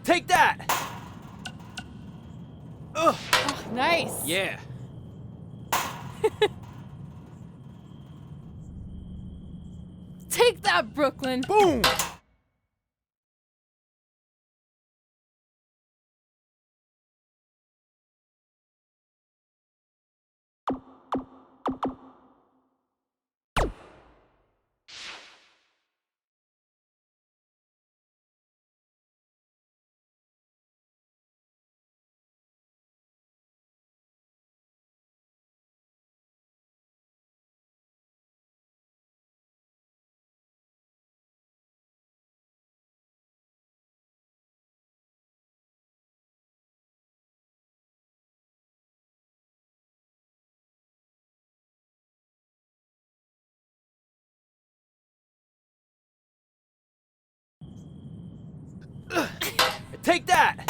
Take that! Oh, nice. Yeah. Take that, Brooklyn. Boom! Take that!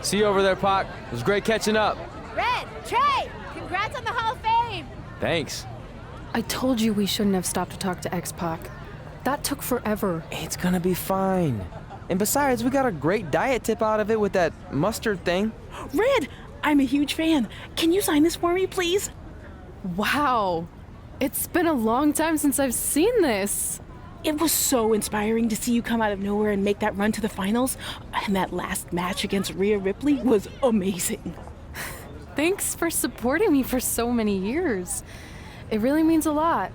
See you over there, Pac. It was great catching up. Red, Trey, congrats on the Hall of Fame. Thanks. I told you we shouldn't have stopped to talk to X-Pac. That took forever. It's gonna be fine. And besides, we got a great diet tip out of it with that mustard thing. Red, I'm a huge fan. Can you sign this for me, please? Wow. It's been a long time since I've seen this. It was so inspiring to see you come out of nowhere and make that run to the finals. And that last match against Rhea Ripley was amazing. Thanks for supporting me for so many years. It really means a lot.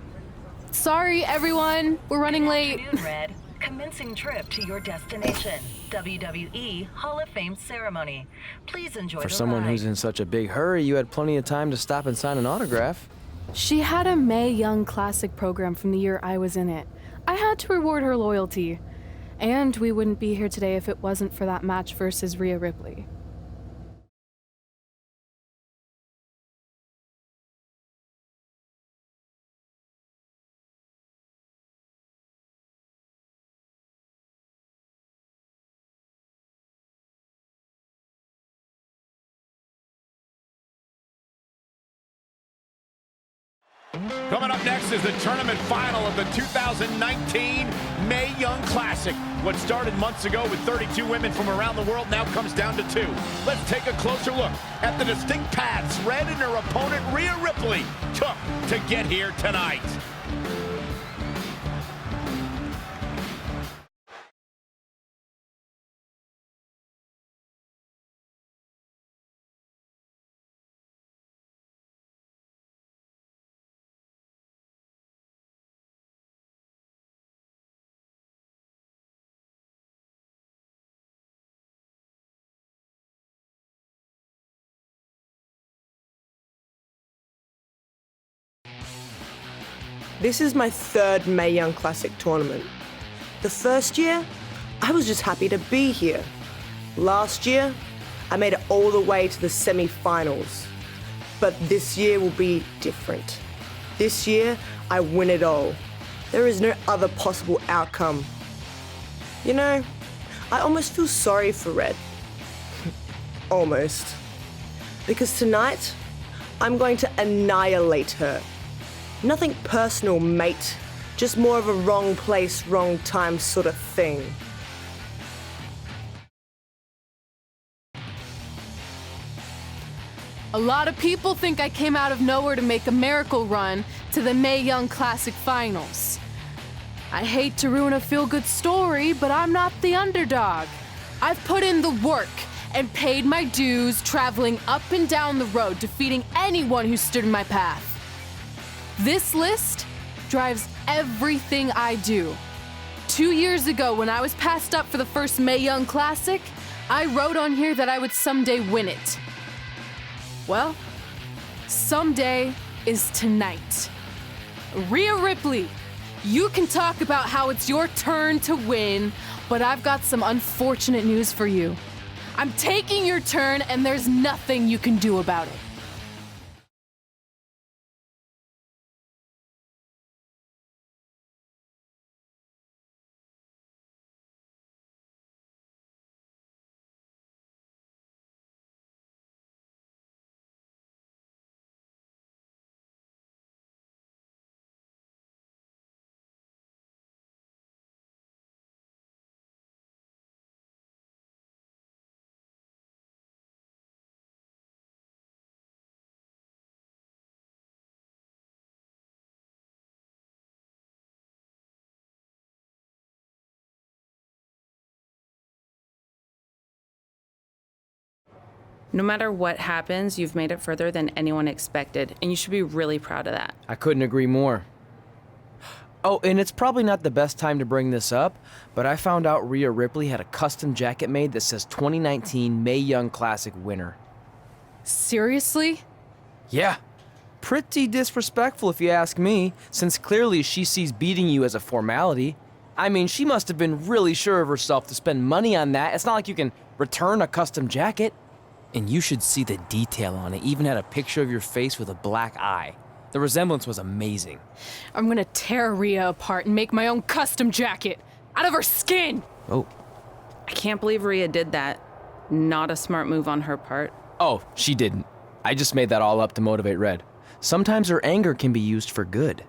Sorry, everyone. We're running late. Good afternoon, Red. Commencing trip to your destination. WWE Hall of Fame ceremony. Please enjoy For the someone ride. who's in such a big hurry, you had plenty of time to stop and sign an autograph. She had a Mae Young Classic program from the year I was in it. I had to reward her loyalty. And we wouldn't be here today if it wasn't for that match versus Rhea Ripley. Coming up next is the tournament final of the 2019 Mae Young Classic. What started months ago with 32 women from around the world now comes down to 2. Let's take a closer look at the distinct paths Red and her opponent Rhea Ripley took to get here tonight. This is my third Mae Young Classic tournament. The first year, I was just happy to be here. Last year, I made it all the way to the semi-finals. But this year will be different. This year, I win it all. There is no other possible outcome. You know, I almost feel sorry for Red. Almost. Because tonight, I'm going to annihilate her. Nothing personal, mate. Just more of a wrong place, wrong time sort of thing. A lot of people think I came out of nowhere to make a miracle run to the Mae Young Classic Finals. I hate to ruin a feel-good story, but I'm not the underdog. I've put in the work and paid my dues traveling up and down the road, defeating anyone who stood in my path. This list drives everything I do. 2 years ago, when I was passed up for the first Mae Young Classic, I wrote on here that I would someday win it. Well, someday is tonight. Rhea Ripley, you can talk about how it's your turn to win, but I've got some unfortunate news for you. I'm taking your turn, and there's nothing you can do about it. No matter what happens, you've made it further than anyone expected, and you should be really proud of that. I couldn't agree more. Oh, and it's probably not the best time to bring this up, but I found out Rhea Ripley had a custom jacket made that says 2019 Mae Young Classic winner. Seriously? Yeah. Pretty disrespectful if you ask me, since clearly she sees beating you as a formality. I mean, she must have been really sure of herself to spend money on that. It's not like you can return a custom jacket. And you should see the detail on it. Even had a picture of your face with a black eye. The resemblance was amazing. I'm gonna tear Rhea apart and make my own custom jacket out of her skin! Oh. I can't believe Rhea did that. Not a smart move on her part. Oh, she didn't. I just made that all up to motivate Red. Sometimes her anger can be used for good.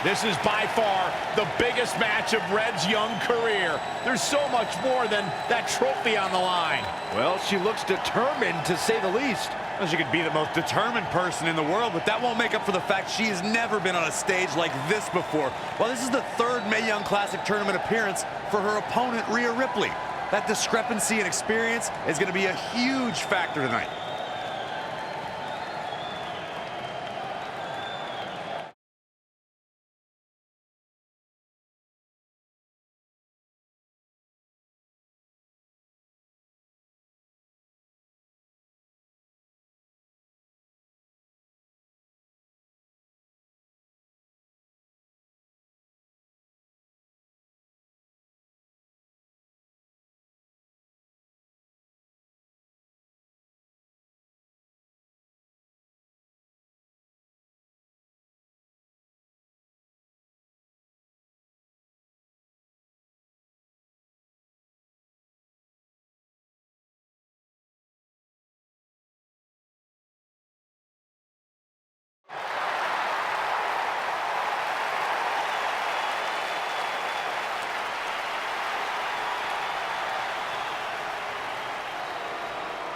This is by far the biggest match of Red's young career. There's so much more than that trophy on the line. Well, she looks determined, to say the least. Well, she could be the most determined person in the world, but that won't make up for the fact she has never been on a stage like this before. Well, this is the third Mae Young Classic tournament appearance for her opponent, Rhea Ripley. That discrepancy in experience is going to be a huge factor tonight.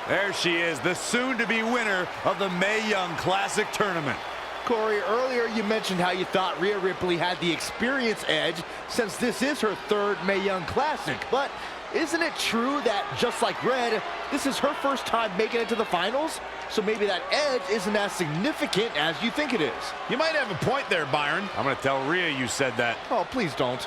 There she is, the soon-to-be winner of the Mae Young Classic tournament. Corey, earlier you mentioned how you thought Rhea Ripley had the experience edge since this is her third Mae Young Classic. But isn't it true that, just like Red, this is her first time making it to the finals? So maybe that edge isn't as significant as you think it is. You might have a point there, Byron. I'm going to tell Rhea you said that. Oh, please don't.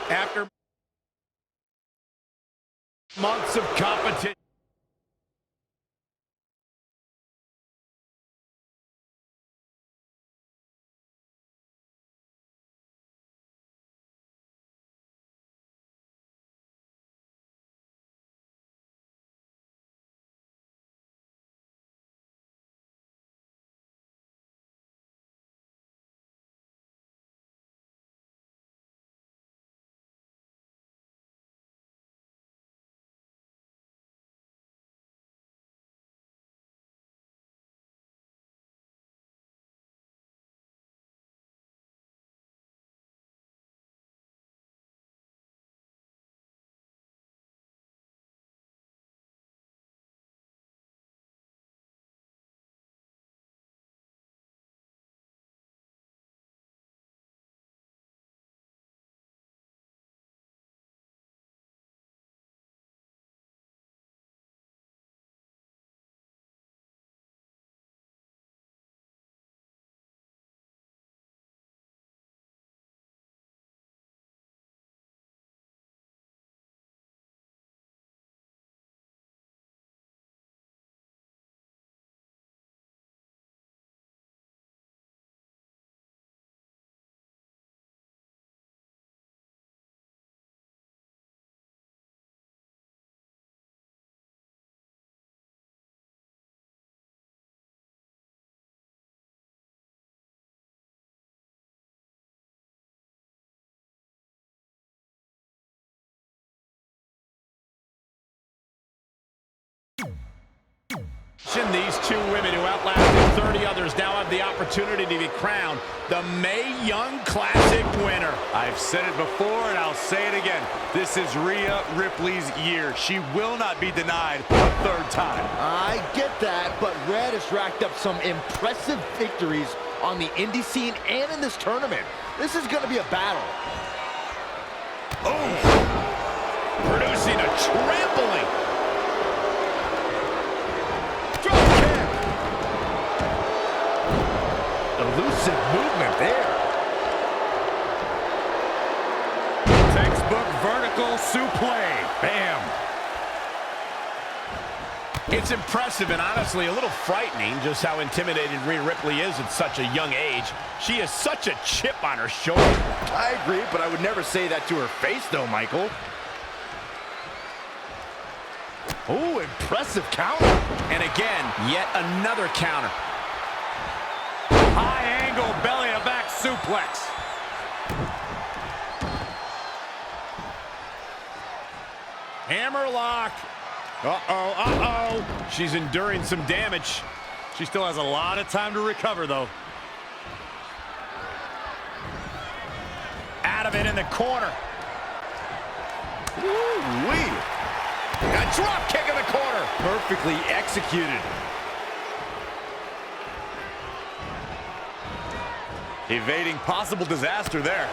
After months of competition. These two women who outlasted 30 others now have the opportunity to be crowned the Mae Young Classic winner. I've said it before and I'll say it again. This is Rhea Ripley's year. She will not be denied a third time. I get that, but Red has racked up some impressive victories on the indie scene and in this tournament. This is going to be a battle. Oh! Producing a trampling. Elusive movement there. Textbook vertical suplex. Bam. It's impressive and honestly a little frightening just how intimidated Rhea Ripley is at such a young age. She has such a chip on her shoulder. I agree, but I would never say that to her face, though, Michael. Oh, impressive counter. And again, yet another counter. High angle belly to back suplex. Hammerlock. Uh-oh. She's enduring some damage. She still has a lot of time to recover, though. Out of it in the corner. Woo-wee. A drop kick in the corner. Perfectly executed. Evading possible disaster there.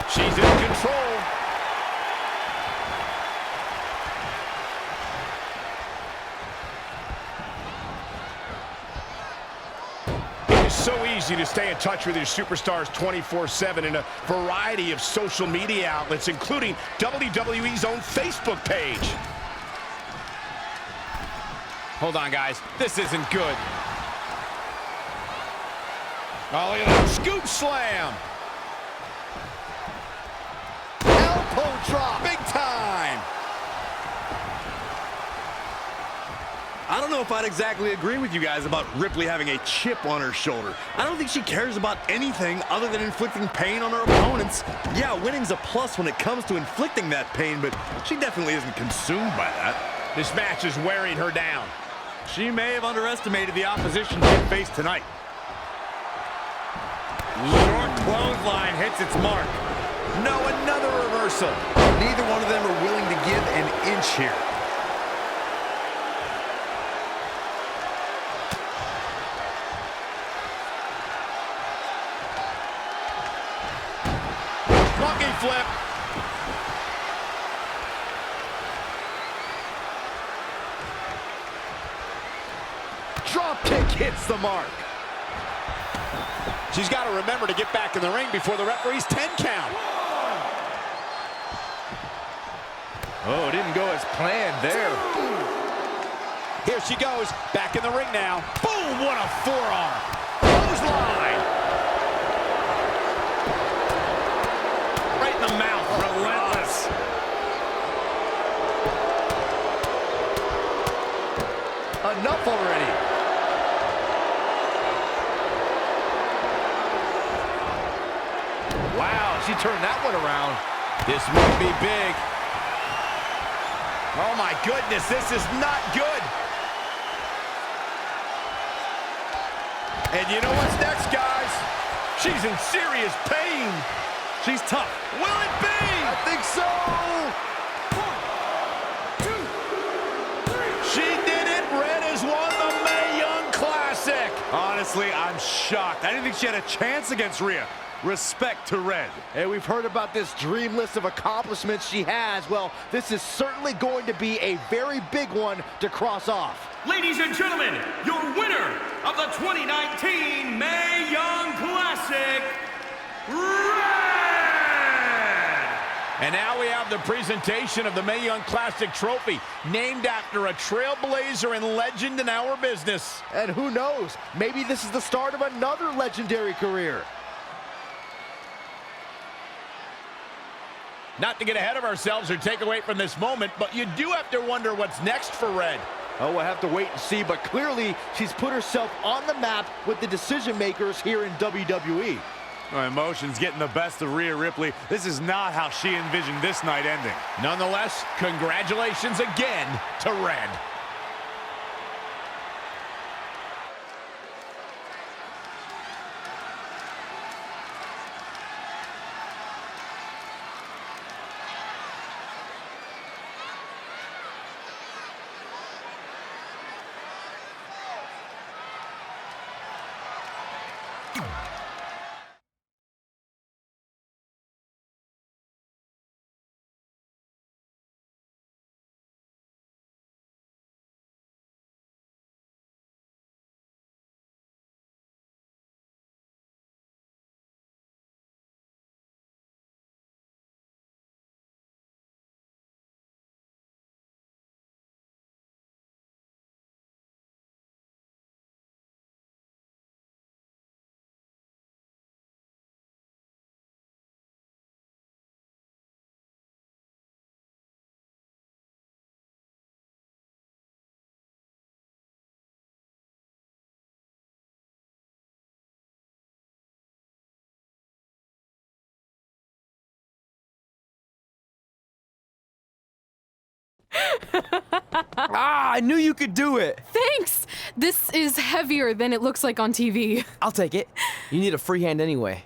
She's in control. It is so easy to stay in touch with your superstars 24/7 in a variety of social media outlets, including WWE's own Facebook page. Hold on, guys. This isn't good. Oh, look at that scoop slam. Elbow drop. Big time. I don't know if I'd exactly agree with you guys about Ripley having a chip on her shoulder. I don't think she cares about anything other than inflicting pain on her opponents. Yeah, winning's a plus when it comes to inflicting that pain, but she definitely isn't consumed by that. This match is wearing her down. She may have underestimated the opposition she faced tonight. Short clothesline hits its mark. No, another reversal. Neither one of them are willing to give an inch here. Monkey flip. Drop kick hits the mark. She's got to remember to get back in the ring before the referee's 10 count. Oh, didn't go as planned there. Here she goes, back in the ring now. Boom, what a forearm. Clothesline. Right in the mouth, relentless. Enough already. Wow, she turned that one around. This might be big. Oh my goodness, this is not good. And you know what's next, guys? She's in serious pain. She's tough. Will it be? I think so. 1, 2, 3. She did it. Red has won the Mae Young Classic. Honestly, I'm shocked. I didn't think she had a chance against Rhea. Respect to Red. Hey, we've heard about this dream list of accomplishments she has. Well, this is certainly going to be a very big one to cross off. Ladies and gentlemen, your winner of the 2019 Mae Young Classic, Red! And now we have the presentation of the Mae Young Classic trophy, named after a trailblazer and legend in our business. And who knows, maybe this is the start of another legendary career. Not to get ahead of ourselves or take away from this moment, but you do have to wonder what's next for Red. Oh, we'll have to wait and see, but clearly she's put herself on the map with the decision makers here in WWE. My emotions getting the best of Rhea Ripley. This is not how she envisioned this night ending. Nonetheless, congratulations again to Red. I knew you could do it. Thanks! This is heavier than it looks like on TV. I'll take it. You need a free hand anyway.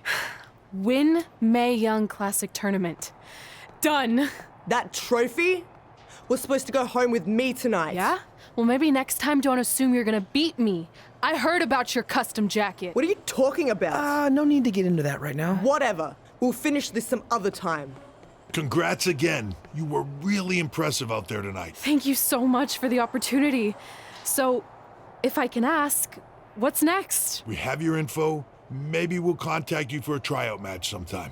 Win Mae Young Classic Tournament. Done. That trophy was supposed to go home with me tonight. Yeah? Well, maybe next time don't assume you're gonna beat me. I heard about your custom jacket. What are you talking about? No need to get into that right now. Whatever. We'll finish this some other time. Congrats again. You were really impressive out there tonight. Thank you so much for the opportunity. So, if I can ask, what's next? We have your info. Maybe we'll contact you for a tryout match sometime.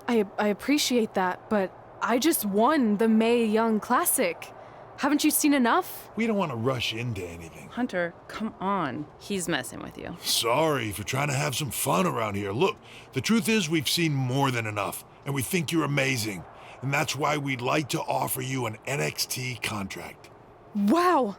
I appreciate that, but I just won the Mae Young Classic. Haven't you seen enough? We don't want to rush into anything. Hunter, come on. He's messing with you. Sorry for trying to have some fun around here. Look, the truth is we've seen more than enough, and we think you're amazing. And that's why we'd like to offer you an NXT contract. Wow.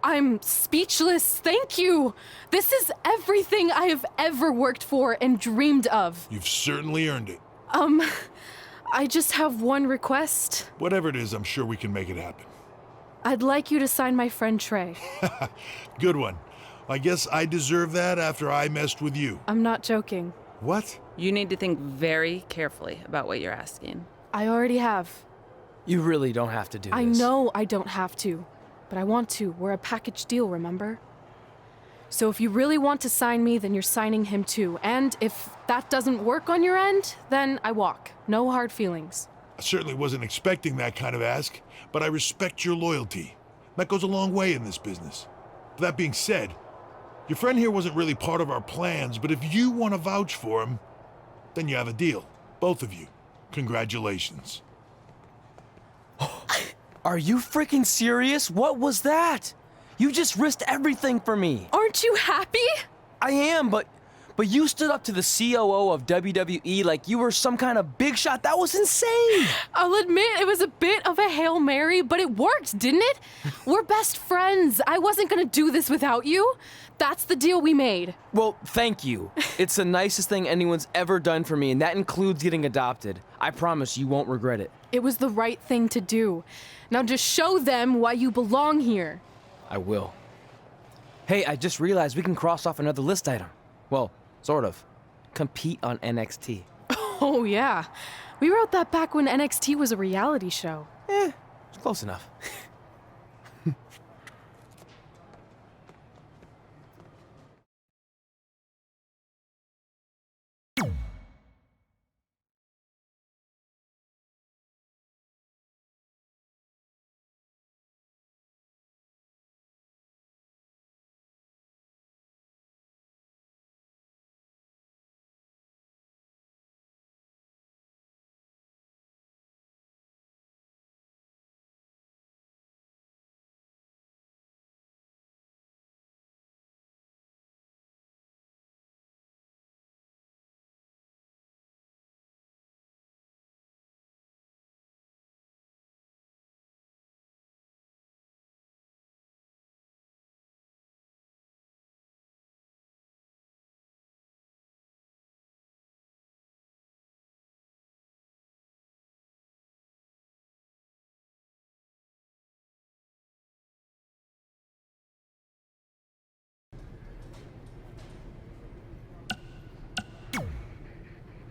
I'm speechless. Thank you. This is everything I have ever worked for and dreamed of. You've certainly earned it. I just have one request. Whatever it is, I'm sure we can make it happen. I'd like you to sign my friend Trey. Good one. I guess I deserve that after I messed with you. I'm not joking. What? You need to think very carefully about what you're asking. I already have. You really don't have to do this. I know I don't have to, but I want to. We're a package deal, remember? So if you really want to sign me, then you're signing him too. And if that doesn't work on your end, then I walk. No hard feelings. I certainly wasn't expecting that kind of ask, but I respect your loyalty. That goes a long way in this business. That being said, your friend here wasn't really part of our plans, but if you want to vouch for him, then you have a deal. Both of you. Congratulations. Are you freaking serious? What was that? You just risked everything for me. Aren't you happy? I am, but you stood up to the COO of WWE like you were some kind of big shot. That was insane. I'll admit it was a bit of a Hail Mary, but it worked, didn't it? We're best friends. I wasn't gonna do this without you. That's the deal we made. Well, thank you. It's the nicest thing anyone's ever done for me, and that includes getting adopted. I promise you won't regret it. It was the right thing to do. Now just show them why you belong here. I will. Hey, I just realized we can cross off another list item. Well, sort of. Compete on NXT. Oh, yeah. We wrote that back when NXT was a reality show. It's close enough.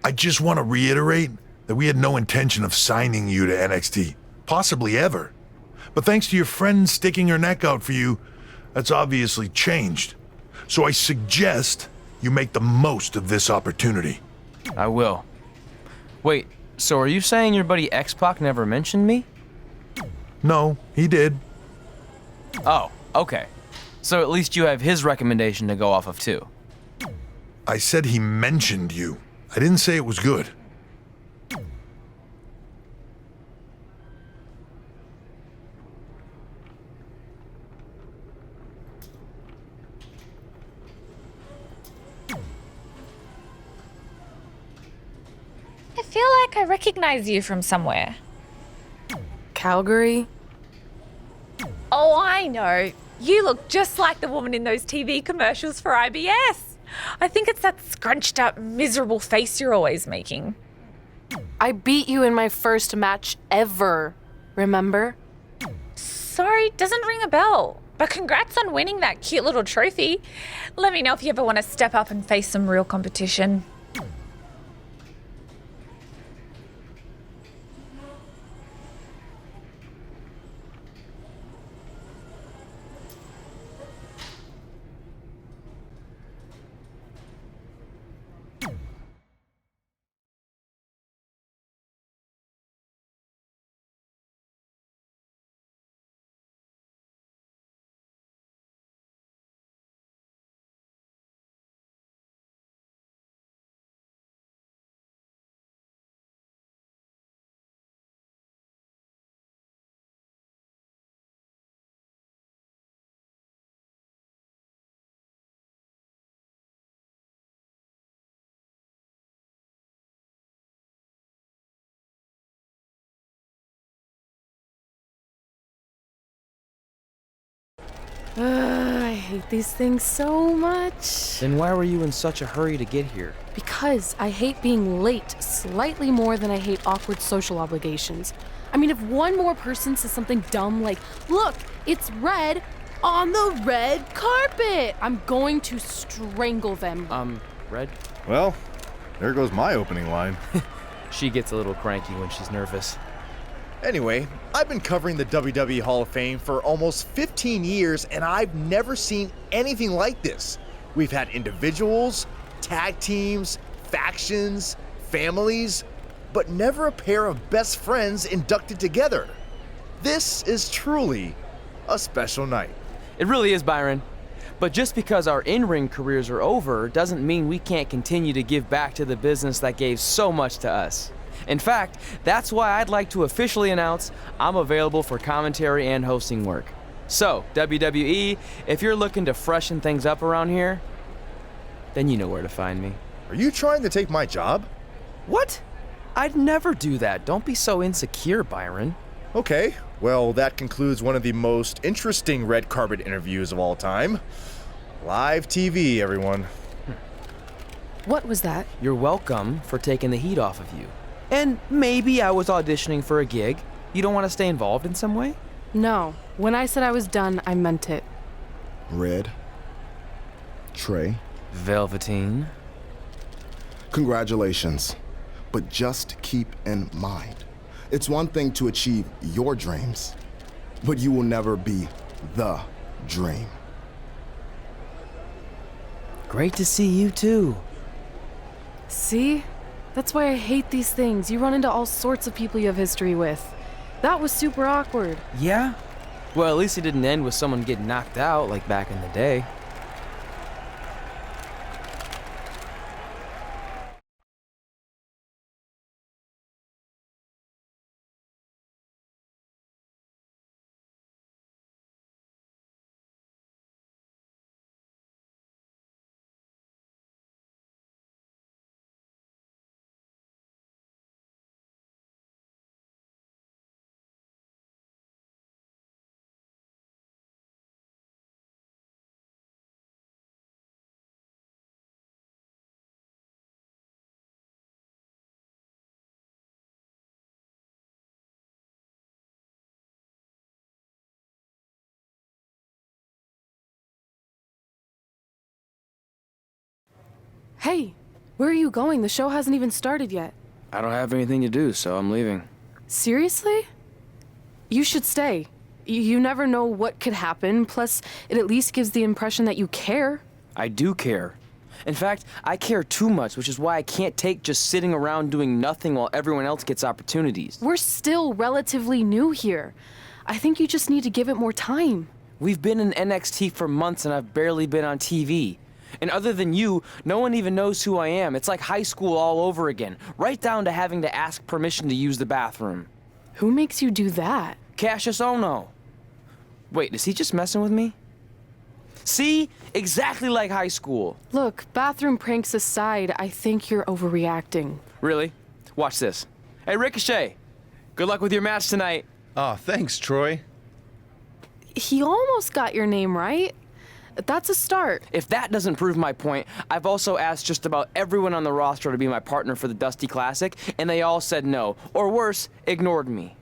I just want to reiterate that we had no intention of signing you to NXT, possibly ever. But thanks to your friend sticking her neck out for you, that's obviously changed. So I suggest you make the most of this opportunity. I will. Wait, so are you saying your buddy X-Pac never mentioned me? No, he did. Oh, okay. So at least you have his recommendation to go off of too. I said he mentioned you. I didn't say it was good. I feel like I recognize you from somewhere. Calgary? Oh, I know. You look just like the woman in those TV commercials for IBS. I think it's that scrunched up, miserable face you're always making. I beat you in my first match ever, remember? Sorry, doesn't ring a bell. But congrats on winning that cute little trophy. Let me know if you ever want to step up and face some real competition. I hate these things so much. Then why were you in such a hurry to get here? Because I hate being late slightly more than I hate awkward social obligations. I mean, if one more person says something dumb like, "Look, it's red on the red carpet," I'm going to strangle them. Red? Well, there goes my opening line. She gets a little cranky when she's nervous. Anyway, I've been covering the WWE Hall of Fame for almost 15 years, and I've never seen anything like this. We've had individuals, tag teams, factions, families, but never a pair of best friends inducted together. This is truly a special night. It really is, Byron. But just because our in-ring careers are over doesn't mean we can't continue to give back to the business that gave so much to us. In fact, that's why I'd like to officially announce I'm available for commentary and hosting work. So, WWE, if you're looking to freshen things up around here, then you know where to find me. Are you trying to take my job? What? I'd never do that. Don't be so insecure, Byron. Okay, well, that concludes one of the most interesting red carpet interviews of all time. Live TV, everyone. What was that? You're welcome for taking the heat off of you. And maybe I was auditioning for a gig. You don't want to stay involved in some way? No. When I said I was done, I meant it. Red. Trey. Velveteen. Congratulations. But just keep in mind, it's one thing to achieve your dreams, but you will never be the dream. Great to see you too. See? That's why I hate these things. You run into all sorts of people you have history with. That was super awkward. Yeah? Well, at least it didn't end with someone getting knocked out like back in the day. Hey, where are you going? The show hasn't even started yet. I don't have anything to do, so I'm leaving. Seriously? You should stay. You never know what could happen, plus it at least gives the impression that you care. I do care. In fact, I care too much, which is why I can't take just sitting around doing nothing while everyone else gets opportunities. We're still relatively new here. I think you just need to give it more time. We've been in NXT for months and I've barely been on TV. And other than you, no one even knows who I am. It's like high school all over again, right down to having to ask permission to use the bathroom. Who makes you do that? Cassius Ohno. Wait, is he just messing with me? See? Exactly like high school. Look, bathroom pranks aside, I think you're overreacting. Really? Watch this. Hey, Ricochet. Good luck with your match tonight. Aw, thanks, Troy. He almost got your name right. That's a start. If that doesn't prove my point, I've also asked just about everyone on the roster to be my partner for the Dusty Classic, and they all said no. Or worse, ignored me.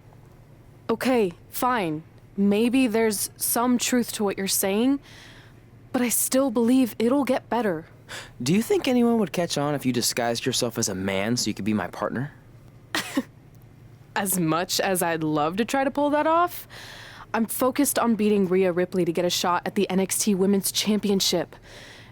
Okay, fine. Maybe there's some truth to what you're saying, but I still believe it'll get better. Do you think anyone would catch on if you disguised yourself as a man so you could be my partner? As much as I'd love to try to pull that off, I'm focused on beating Rhea Ripley to get a shot at the NXT Women's Championship.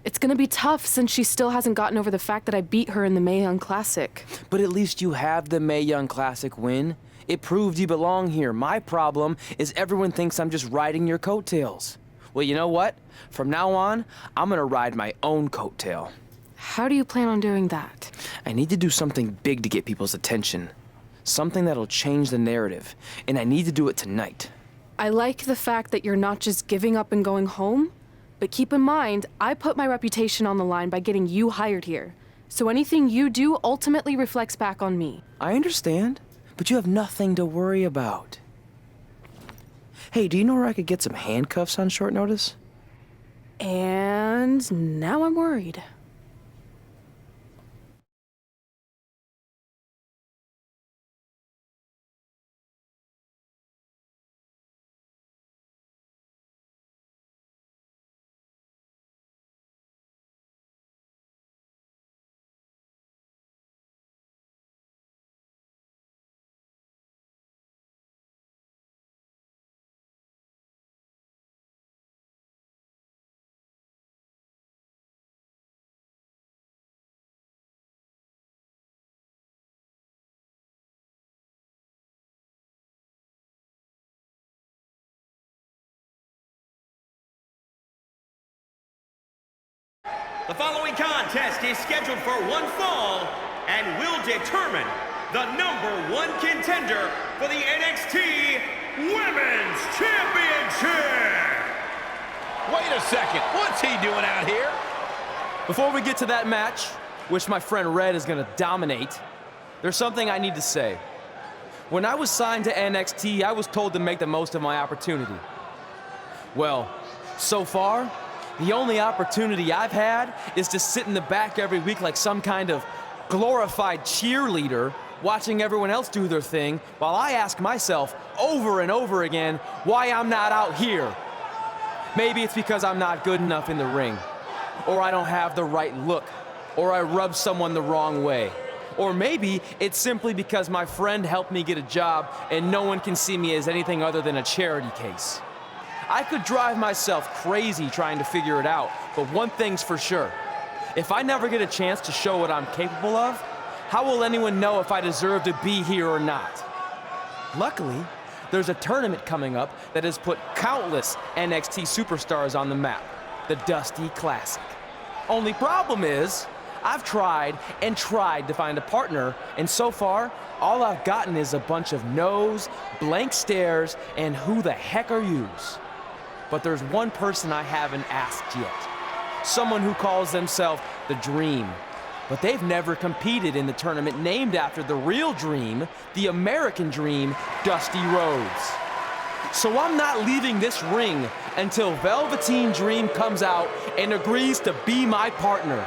It's gonna be tough since she still hasn't gotten over the fact that I beat her in the Mae Young Classic. But at least you have the Mae Young Classic win. It proved you belong here. My problem is everyone thinks I'm just riding your coattails. Well, you know what? From now on, I'm gonna ride my own coattail. How do you plan on doing that? I need to do something big to get people's attention. Something that'll change the narrative. And I need to do it tonight. I like the fact that you're not just giving up and going home, but keep in mind, I put my reputation on the line by getting you hired here. So anything you do ultimately reflects back on me. I understand, but you have nothing to worry about. Hey, do you know where I could get some handcuffs on short notice? And now I'm worried. The following contest is scheduled for one fall and will determine the #1 contender for the NXT Women's Championship. Wait a second, what's he doing out here? Before we get to that match, which my friend Red is gonna dominate, there's something I need to say. When I was signed to NXT, I was told to make the most of my opportunity. Well, so far, the only opportunity I've had is to sit in the back every week like some kind of glorified cheerleader, watching everyone else do their thing, while I ask myself over and over again why I'm not out here. Maybe it's because I'm not good enough in the ring, or I don't have the right look, or I rub someone the wrong way. Or maybe it's simply because my friend helped me get a job and no one can see me as anything other than a charity case. I could drive myself crazy trying to figure it out, but one thing's for sure. If I never get a chance to show what I'm capable of, how will anyone know if I deserve to be here or not? Luckily, there's a tournament coming up that has put countless NXT superstars on the map, the Dusty Classic. Only problem is, I've tried and tried to find a partner, and so far, all I've gotten is a bunch of no's, blank stares, and who the heck are yous? But there's one person I haven't asked yet. Someone who calls themselves the Dream. But they've never competed in the tournament named after the real Dream, the American Dream, Dusty Rhodes. So I'm not leaving this ring until Velveteen Dream comes out and agrees to be my partner.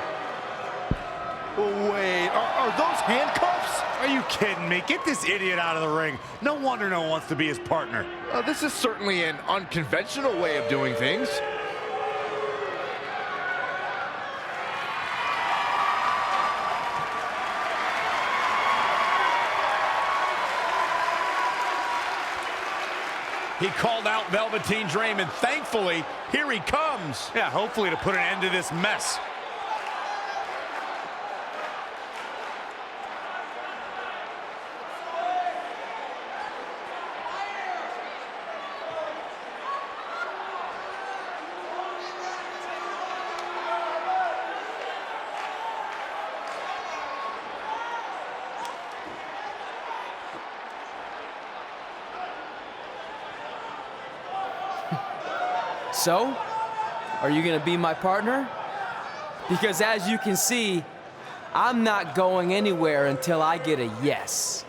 Wait, are those handcuffs? Are you kidding me? Get this idiot out of the ring. No wonder no one wants to be his partner. This is certainly an unconventional way of doing things. He called out Velveteen Dream, and thankfully, here he comes. Yeah, hopefully to put an end to this mess. So, are you gonna be my partner? Because as you can see, I'm not going anywhere until I get a yes.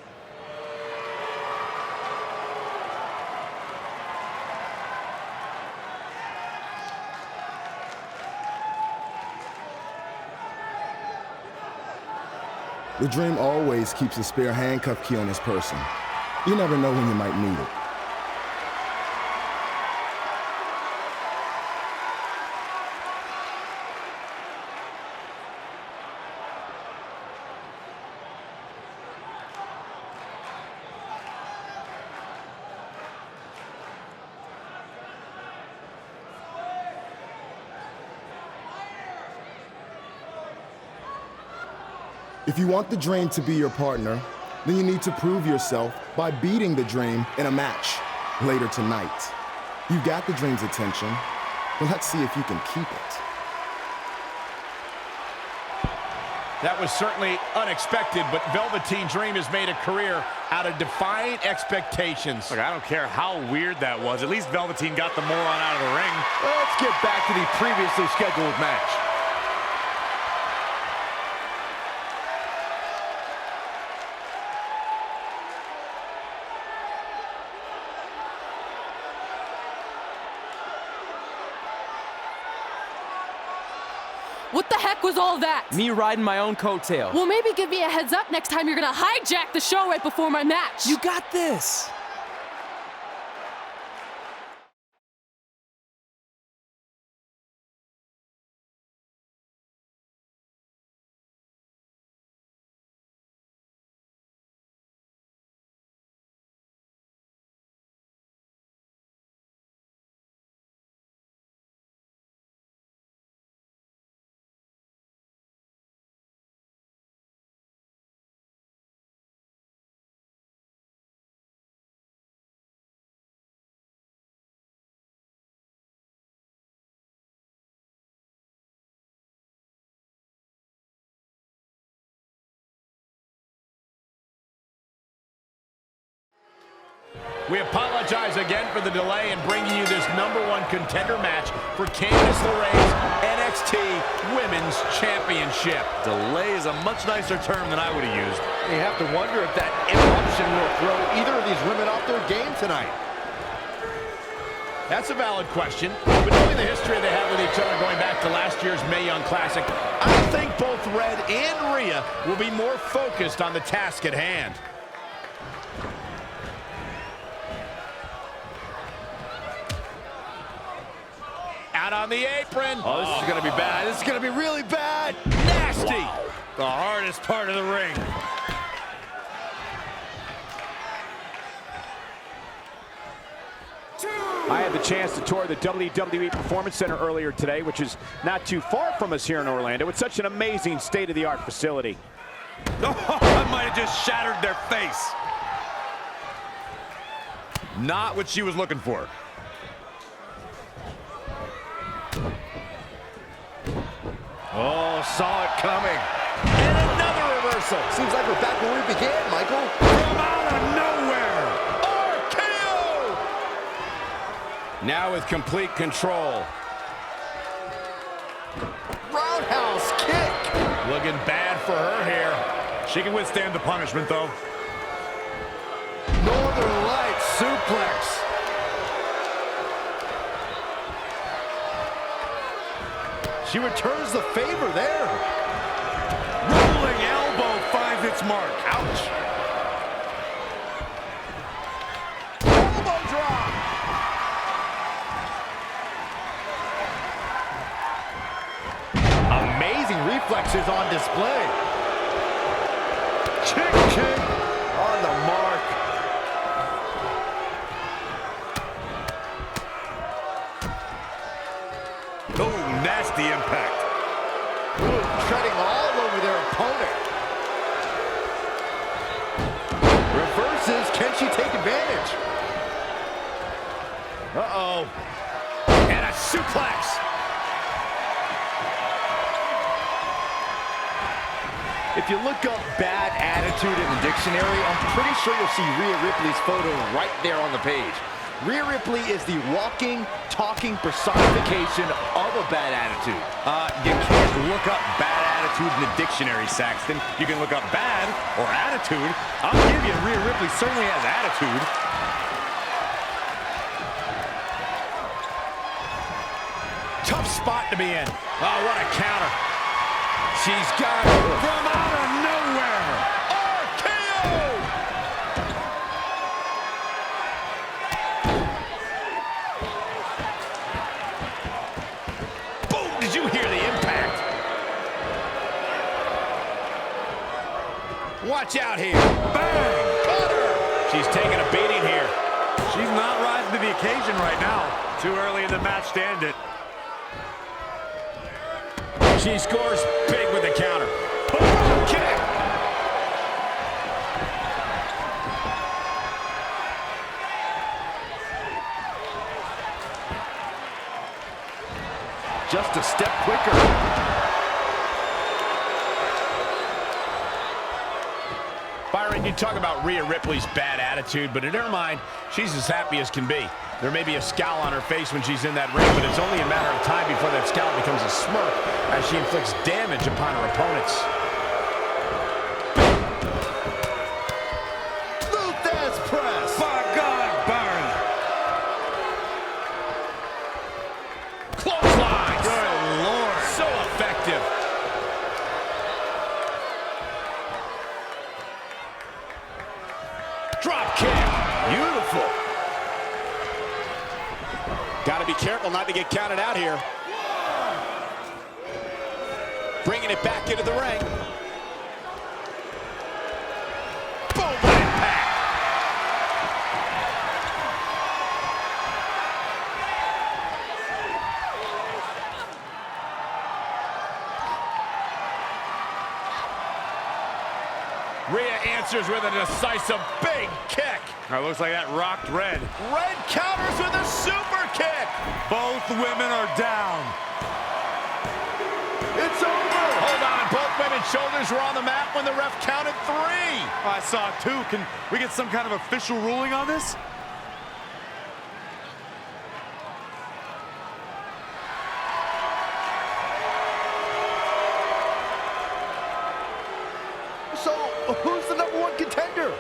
The Dream always keeps a spare handcuff key on his person. You never know when you might need it. If you want the Dream to be your partner, then you need to prove yourself by beating the Dream in a match later tonight. You got the Dream's attention, but let's see if you can keep it. That was certainly unexpected, but Velveteen Dream has made a career out of defying expectations. Look, I don't care how weird that was. At least Velveteen got the moron out of the ring. Let's get back to the previously scheduled match. What the heck was all that? Me riding my own coattail. Well, maybe give me a heads up next time you're gonna hijack the show right before my match. You got this. We apologize again for the delay in bringing you this #1 contender match for Candice LeRae's NXT Women's Championship. Delay is a much nicer term than I would have used. You have to wonder if that interruption will throw either of these women off their game tonight. That's a valid question, but knowing the history they have with each other going back to last year's Mae Young Classic, I think both Red and Rhea will be more focused on the task at hand. Out on the apron. Oh, this is going to be bad. This is going to be really bad. Nasty. Wow. The hardest part of the ring. I had the chance to tour the WWE Performance Center earlier today, which is not too far from us here in Orlando. It's such an amazing state-of-the-art facility. Oh, that might have just shattered their face. Not what she was looking for. Oh, saw it coming. And another reversal. Seems like we're back where we began, Michael. From out of nowhere. RKO. Now with complete control. Roundhouse kick. Looking bad for her here. She can withstand the punishment, though. Northern Lights suplex. She returns the favor there. Rolling elbow finds its mark. Ouch. Elbow drop. Amazing reflexes on display. Kick On the mark. Oh, nasty impact. Ooh, treading all over their opponent. Reverses. Can she take advantage? Uh-oh. And a suplex. If you look up bad attitude in the dictionary, I'm pretty sure you'll see Rhea Ripley's photo right there on the page. Rhea Ripley is the walking, talking personification of a bad attitude. You can't look up bad attitude in the dictionary, Saxton. You can look up bad or attitude. I'll give you, Rhea Ripley certainly has attitude. Tough spot to be in. Oh, what a counter. She's got it from out of nowhere. RKO! Boom! Did you hear the impact? Watch out here. Bang! Cutter! She's taking a beating here. She's not rising to the occasion right now. Too early in the match to end it. She scores big with the counter. Boom! Kick! Just a step quicker. Byron, you talk about Rhea Ripley's bad attitude, but in her mind, she's as happy as can be. There may be a scowl on her face when she's in that ring, but it's only a matter of time before that scowl becomes a smirk as she inflicts damage upon her opponents. Luthez press. By God, Byron. Clothesline! Good Lord. So effective. Drop kick. Beautiful. Got to be careful not to get counted out here. Bringing it back into the ring. Boom! Impact. Rhea answers with a decisive big kick. Looks like that rocked Red. Red counters with a super kick. Both women are down. It's over. Hold on, both women's shoulders were on the mat when the ref counted 3. I saw 2. Can we get some kind of official ruling on this? So, who's the #1 contender?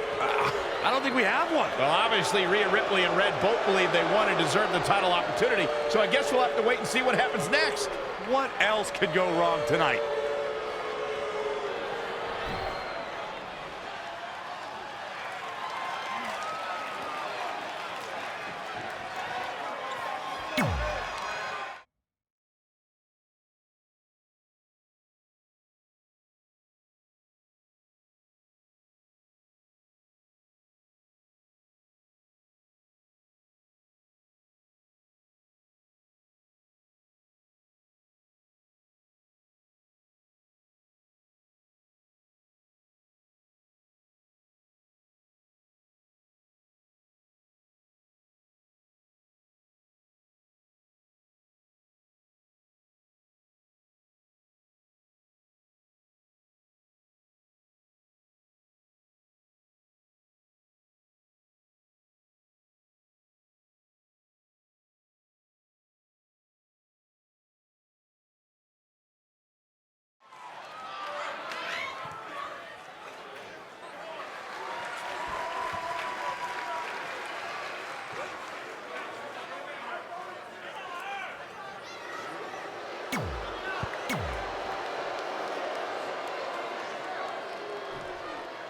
I don't think we have one. Well, obviously, Rhea Ripley and Red both believe they won and deserve the title opportunity, so I guess we'll have to wait and see what happens next. What else could go wrong tonight?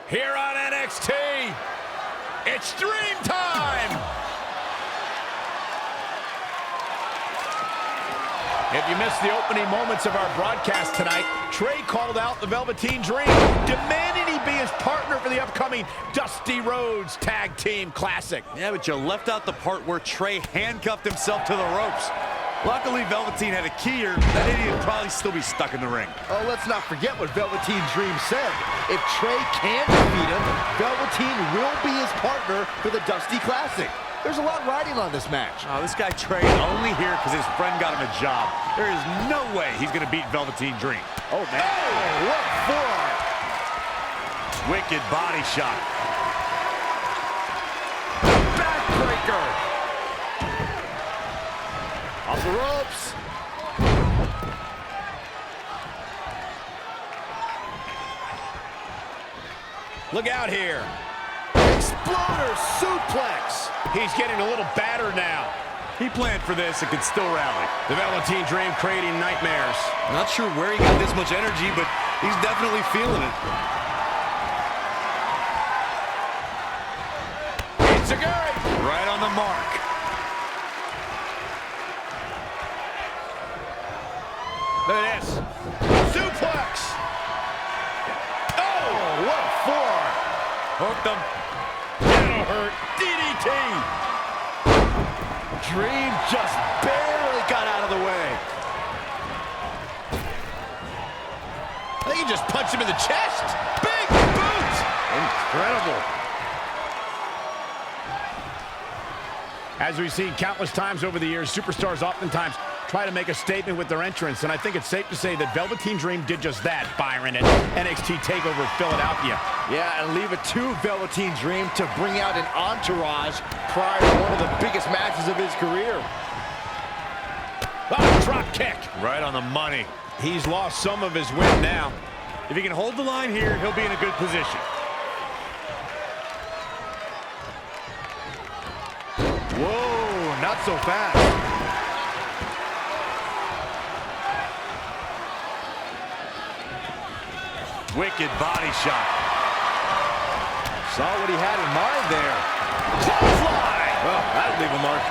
Here on NXT, it's Dream Time! If you missed the opening moments of our broadcast tonight, Trey called out the Velveteen Dream, demanding he be his partner for the upcoming Dusty Rhodes Tag Team Classic. Yeah, but you left out the part where Trey handcuffed himself to the ropes. Luckily, Velveteen had a key here. That idiot would probably still be stuck in the ring. Oh, let's not forget what Velveteen Dream said. If Trey can't defeat him, Velveteen will be his partner for the Dusty Classic. There's a lot riding on this match. Oh, this guy Trey is only here because his friend got him a job. There is no way he's going to beat Velveteen Dream. Oh, man. Oh, what forearm. Wicked body shot. Backbreaker. Off the ropes. Look out here. Exploder suplex. He's getting a little battered now. He planned for this and could still rally. The Velveteen Dream creating nightmares. Not sure where he got this much energy, but he's definitely feeling it. It's a good. Right on the mark. Look at this. Suplex. Oh, what a forearm. Hooked him. That'll hurt. DDT. Dream just barely got out of the way. I think he just punched him in the chest. Big boot. Incredible. As we've seen countless times over the years, superstars oftentimes try to make a statement with their entrance, and I think it's safe to say that Velveteen Dream did just that, Byron, at NXT TakeOver Philadelphia. Yeah, and leave it to Velveteen Dream to bring out an entourage prior to one of the biggest matches of his career. Oh, drop kick. Right on the money. He's lost some of his wind now. If he can hold the line here, he'll be in a good position. Whoa, not so fast. Wicked body shot. Saw what he had in mind there. Clothesline! Well, that'll leave a mark.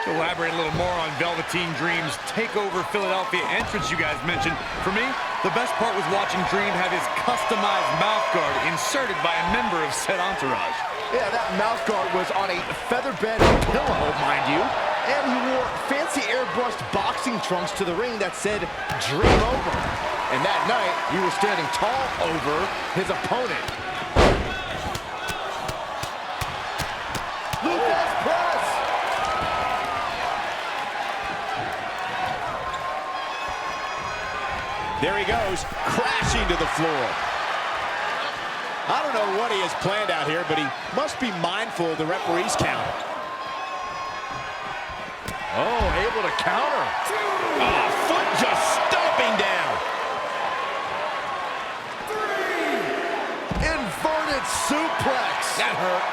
To elaborate a little more on Velveteen Dream's TakeOver Philadelphia entrance you guys mentioned, For me, the best part was watching Dream have his customized mouth guard inserted by a member of said entourage. Yeah, that mouth guard was on a feather-bed pillow, mind you. And he wore fancy airbrushed boxing trunks to the ring that said, Dream Over. And that night, he was standing tall over his opponent. Lucas press! there he goes, crashing to the floor. I don't know what he has planned out here, but he must be mindful of the referee's count. Oh, able to counter. Oh, foot just stomping down. suplex. That hurt.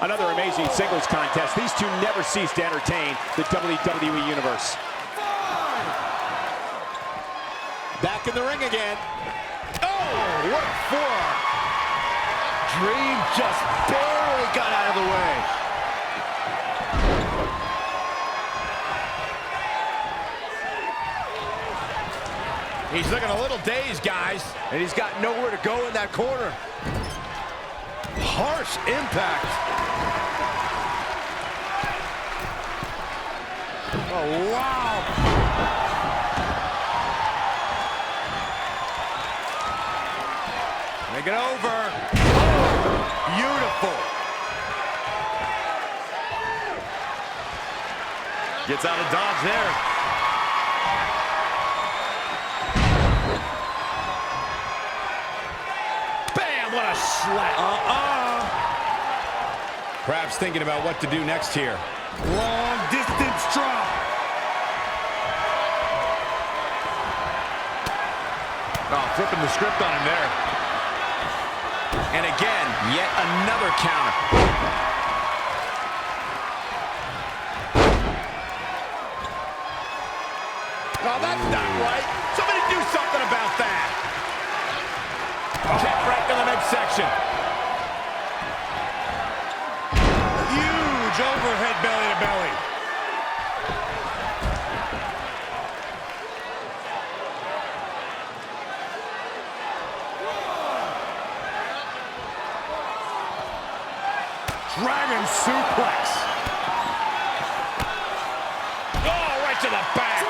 Another amazing singles contest. These two never cease to entertain the WWE Universe. Back in the ring again. Oh, what a forearm. Dream just barely got out of the way. He's looking a little dazed, guys. And he's got nowhere to go in that corner. Harsh impact. Oh, wow. Make it over. Oh, beautiful. Gets out of dodge there. Bam, what a slap. Perhaps thinking about what to do next here. Long distance drop. Oh, flipping the script on him there. And again, yet another counter. Oh, that's not right. Somebody do something about that. Kick right to the midsection. Huge overhead belly to belly. Dragon suplex. Oh, right to the back.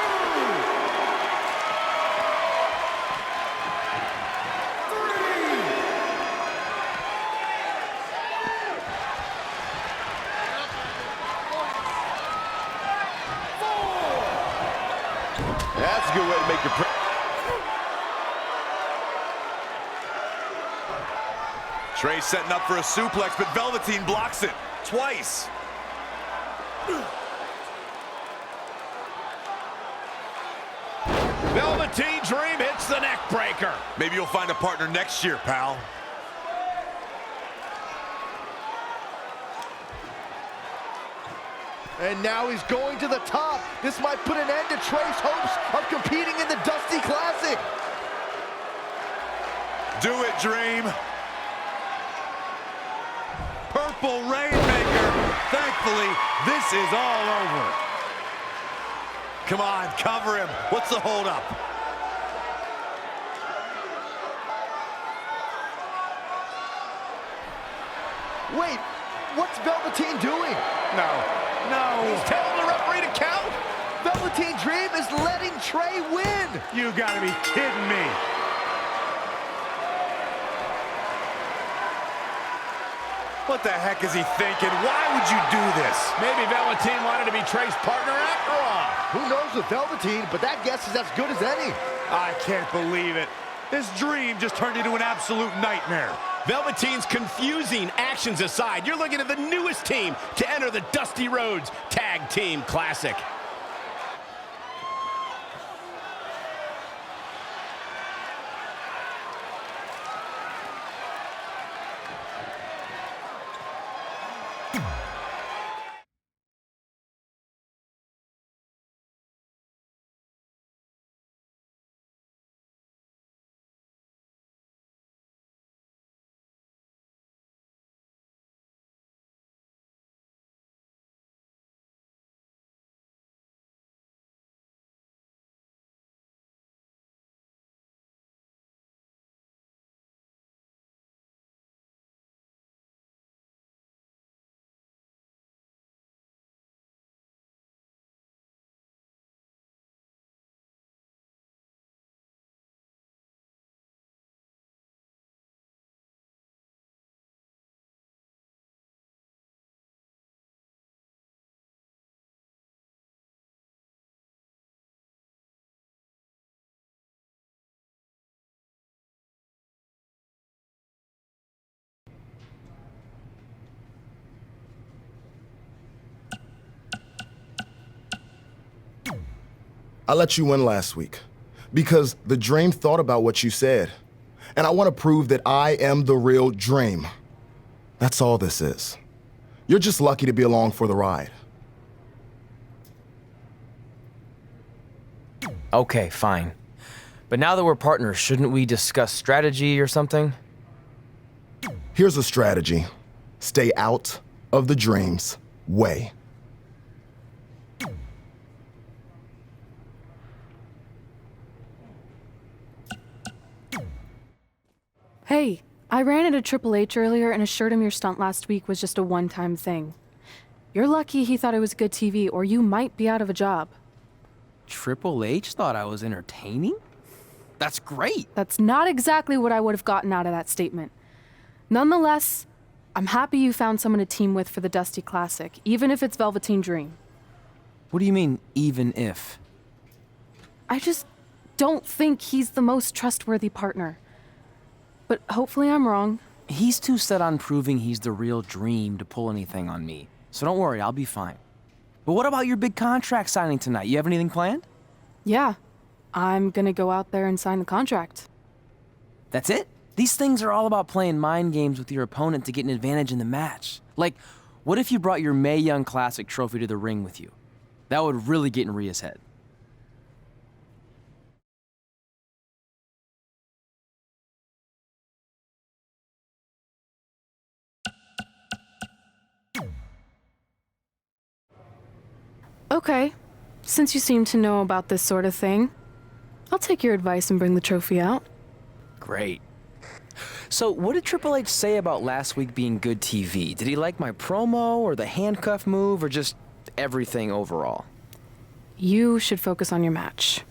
That's a good way to make your... Trey setting up for a suplex, but Velveteen blocks it twice. Velveteen Dream hits the neck breaker. Maybe you'll find a partner next year, pal. And now he's going to the top. This might put an end to Trey's hopes of competing in the Dusty Classic. Do it, Dream. Purple Rainmaker. Thankfully, this is all over. Come on, cover him. What's the holdup? Wait, what's Velveteen doing? No, he's telling the referee to count. Velveteen Dream is letting Trey win. You gotta be kidding me. What the heck is he thinking? Why would you do this? Maybe Velveteen wanted to be Trey's partner after all. Who knows with Velveteen, but that guess is as good as any. I can't believe it. This Dream just turned into an absolute nightmare. Velveteen's confusing actions aside, you're looking at the newest team to enter the Dusty Rhodes Tag Team Classic. I let you win last week. Because the Dream thought about what you said. And I want to prove that I am the real Dream. That's all this is. You're just lucky to be along for the ride. Okay, fine. But now that we're partners, shouldn't we discuss strategy or something? Here's a strategy. Stay out of the Dream's way. Hey, I ran into Triple H earlier and assured him your stunt last week was just a one-time thing. You're lucky he thought it was good TV, or you might be out of a job. Triple H thought I was entertaining? That's great. That's not exactly what I would have gotten out of that statement. Nonetheless, I'm happy you found someone to team with for the Dusty Classic, even if it's Velveteen Dream. What do you mean, even if? I just don't think he's the most trustworthy partner. But hopefully I'm wrong. He's too set on proving he's the real Dream to pull anything on me. So don't worry, I'll be fine. But what about your big contract signing tonight? You have anything planned? Yeah, I'm gonna go out there and sign the contract. That's it? These things are all about playing mind games with your opponent to get an advantage in the match. Like, what if you brought your Mae Young Classic trophy to the ring with you? That would really get in Rhea's head. Okay, since you seem to know about this sort of thing, I'll take your advice and bring the trophy out. Great. So, what did Triple H say about last week being good TV? Did he like my promo, or the handcuff move, or just everything overall? You should focus on your match.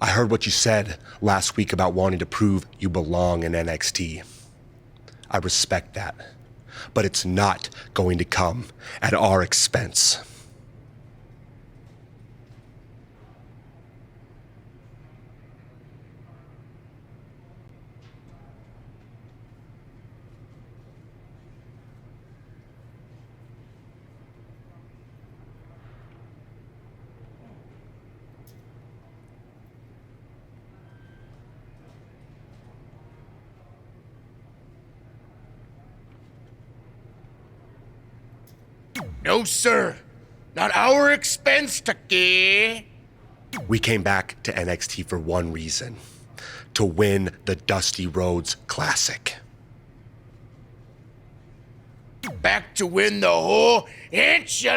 I heard what you said last week about wanting to prove you belong in NXT. I respect that, but it's not going to come at our expense. No, sir. Not our expense, Tucky. We came back to NXT for one reason: to win the Dusty Rhodes Classic. Back to win the whole enchilada!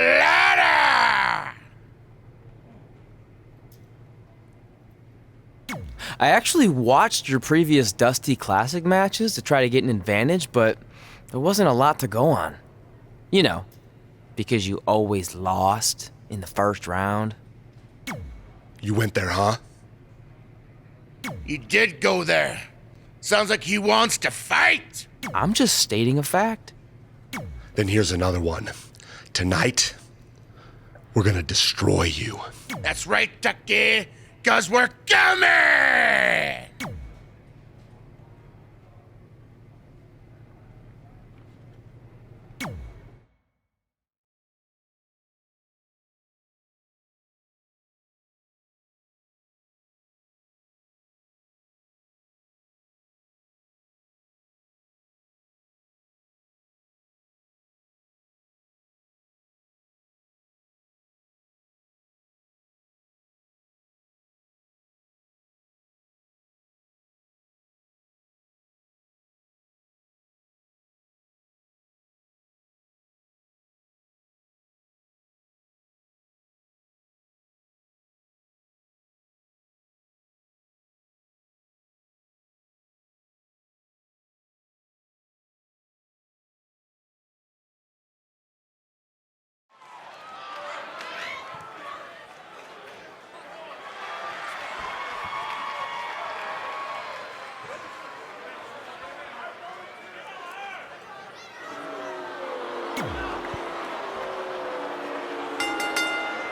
I actually watched your previous Dusty Classic matches to try to get an advantage, but there wasn't a lot to go on. You know, because you always lost in the first round. You went there, huh? You did go there. Sounds like he wants to fight. I'm just stating a fact. Then here's another one. Tonight, we're gonna destroy you. That's right, Tucky, 'cause we're coming!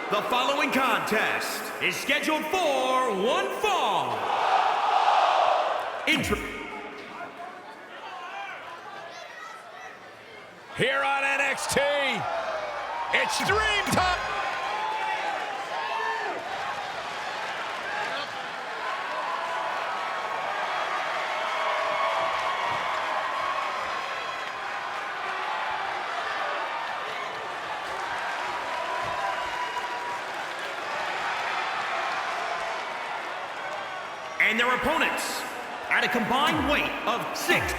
The following contest is scheduled for one fall. Here on NXT, it's Dream Time. And their opponents, at a combined weight of 6.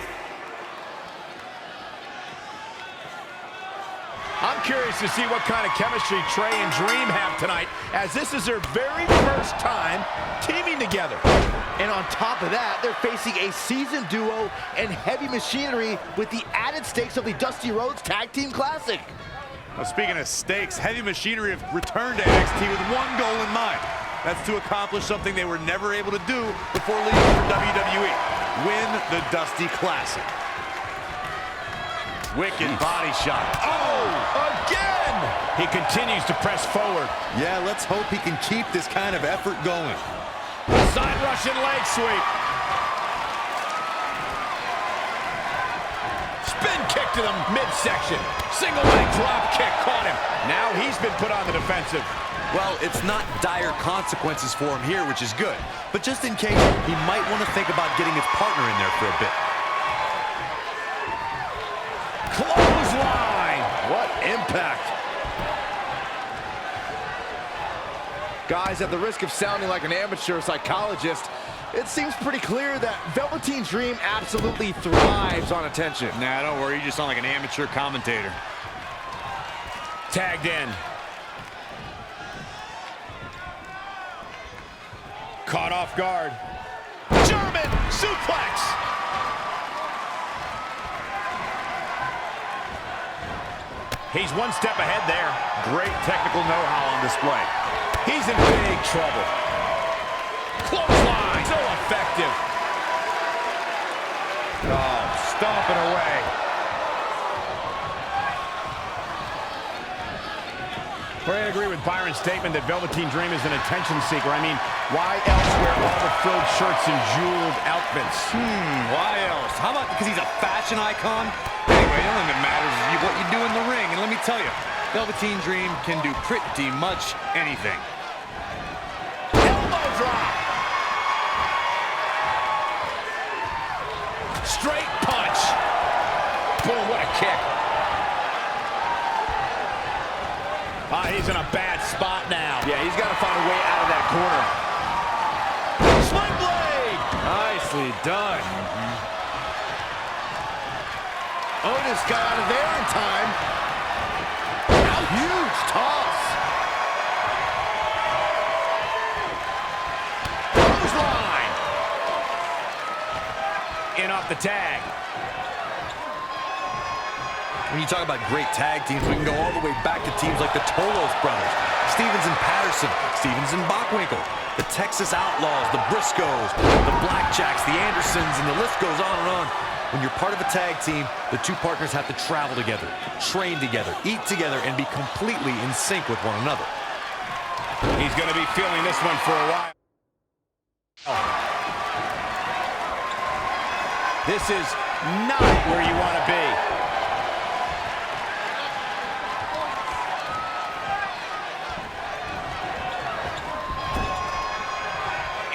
I'm curious to see what kind of chemistry Trey and Dream have tonight, as this is their very first time teaming together. And on top of that, they're facing a seasoned duo and heavy machinery with the added stakes of the Dusty Rhodes Tag Team Classic. Well, speaking of stakes, Heavy Machinery have returned to NXT with one goal in mind. That's to accomplish something they were never able to do before leaving for WWE. Win the Dusty Classic. Wicked body shot. Oh, again! He continues to press forward. Yeah, let's hope he can keep this kind of effort going. Side Russian leg sweep. Spin kick to the midsection. Single leg drop kick caught him. Now he's been put on the defensive. Well, it's not dire consequences for him here, which is good. But just in case, he might want to think about getting his partner in there for a bit. Clothesline! What impact! Guys, at the risk of sounding like an amateur psychologist, it seems pretty clear that Velveteen Dream absolutely thrives on attention. Nah, don't worry, you just sound like an amateur commentator. Tagged in. Caught off guard. German suplex! He's one step ahead there. Great technical know-how on display. He's in big trouble. Clothesline! So effective. Oh, stomping away. I agree with Byron's statement that Velveteen Dream is an attention seeker. I mean, why else wear all the frilled shirts and jeweled outfits? Why else? How about because he's a fashion icon? Anyway, the only thing that matters is what you do in the ring. And let me tell you, Velveteen Dream can do pretty much anything. Elbow drop! Straight punch! Boom, what a kick! He's in a bad spot now. Yeah, he's got to find a way out of that corner. Sling blade! Nicely done. Otis got out of there in time. Huge toss. Clothesline! In off the tag. When you talk about great tag teams, we can go all the way back to teams like the Tolos brothers, Stevens and Patterson, Stevens and Bockwinkel, the Texas Outlaws, the Briscoes, the Blackjacks, the Andersons, and the list goes on and on. When you're part of a tag team, the two partners have to travel together, train together, eat together, and be completely in sync with one another. He's going to be feeling this one for a while. This is not where you want to be.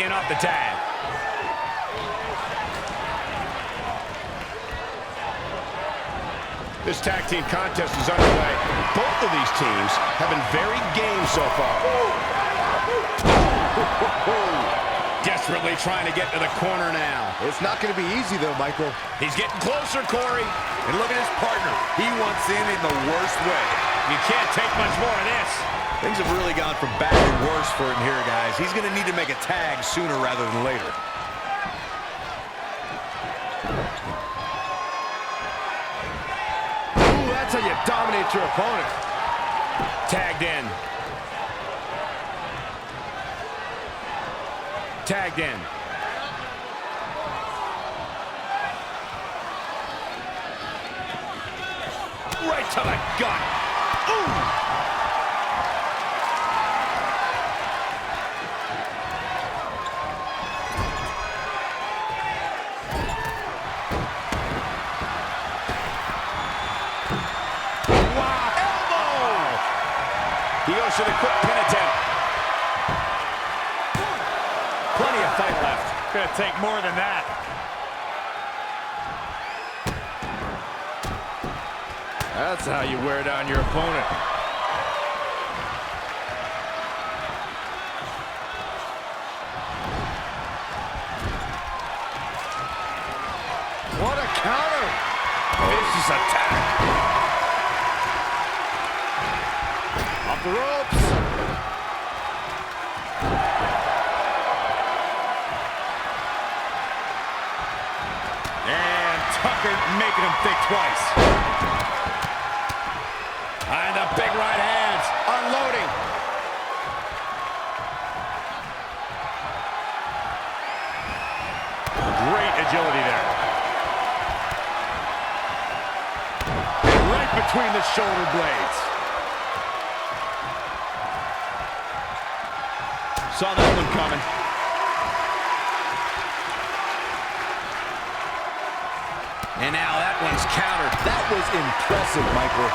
In off the tag. This tag team contest is underway. Both of these teams have been very game so far. Desperately trying to get to the corner now. It's not going to be easy, though, Michael. He's getting closer, Corey. And look at his partner. He wants in the worst way. You can't take much more of this. Things have really gone from bad to worse for him here, guys. He's going to need to make a tag sooner rather than later. Ooh, that's how you dominate your opponent. Tagged in. Tagged in. Right to the gut. Ooh! He goes for the quick pin attempt. Plenty of fight left. Gonna take more than that. That's how you wear down your opponent. What a counter! Vicious attack. Off the ropes. And Tucker making him think twice. And the big right hands, unloading. Great agility there. And right between the shoulder blades. Saw that one coming. And now that one's countered. That was impressive, Michael.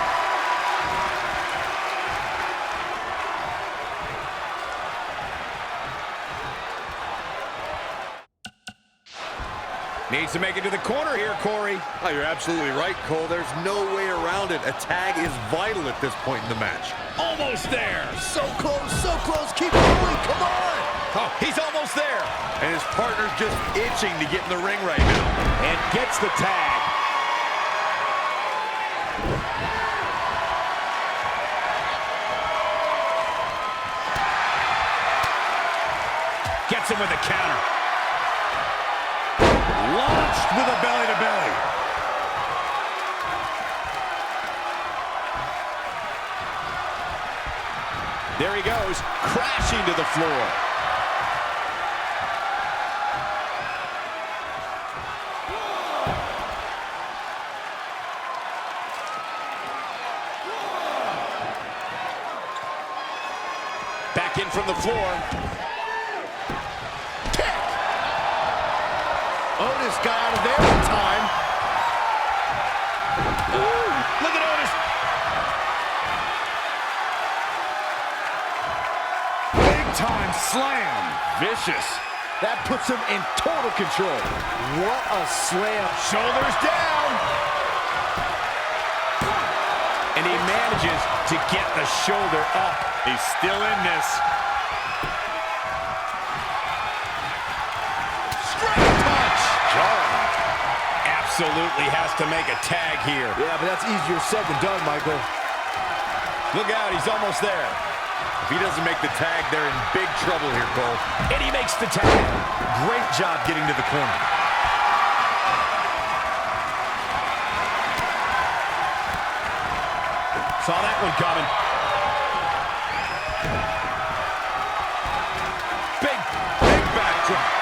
Needs to make it to the corner here, Corey. Oh, you're absolutely right, Cole. There's no way around it. A tag is vital at this point in the match. Almost there. So close, so close. Keep going, come on. Oh, he's almost there. And his partner's just itching to get in the ring right now. And gets the tag. Gets him with a counter. Launched with a belly-to-belly. There he goes, crashing to the floor. Back in from the floor. Otis got out of there in time. Ooh, look at Otis. Big time slam. Vicious. That puts him in total control. What a slam. Shoulders down. And he manages to get the shoulder up. He's still in this. Absolutely has to make a tag here. Yeah, but that's easier said than done, Michael. Look out, he's almost there. If he doesn't make the tag, they're in big trouble here, Cole. And he makes the tag. Great job getting to the corner. Saw that one coming. Big backdrop.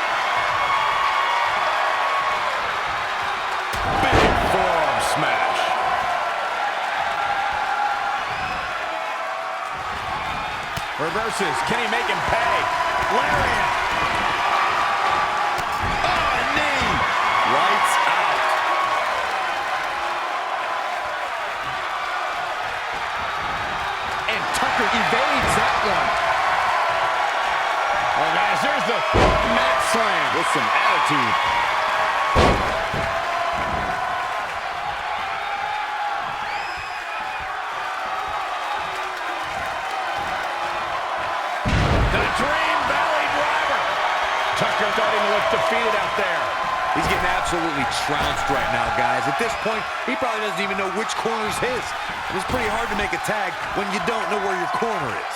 Forearm smash. Reverses. Can he make him pay? Lariat. Oh, a knee. Lights out. And Tucker evades that one. Oh, guys, there's the mat slam with some attitude. Tucker starting to look defeated out there. He's getting absolutely trounced right now, guys. At this point, he probably doesn't even know which corner's his. And it's pretty hard to make a tag when you don't know where your corner is.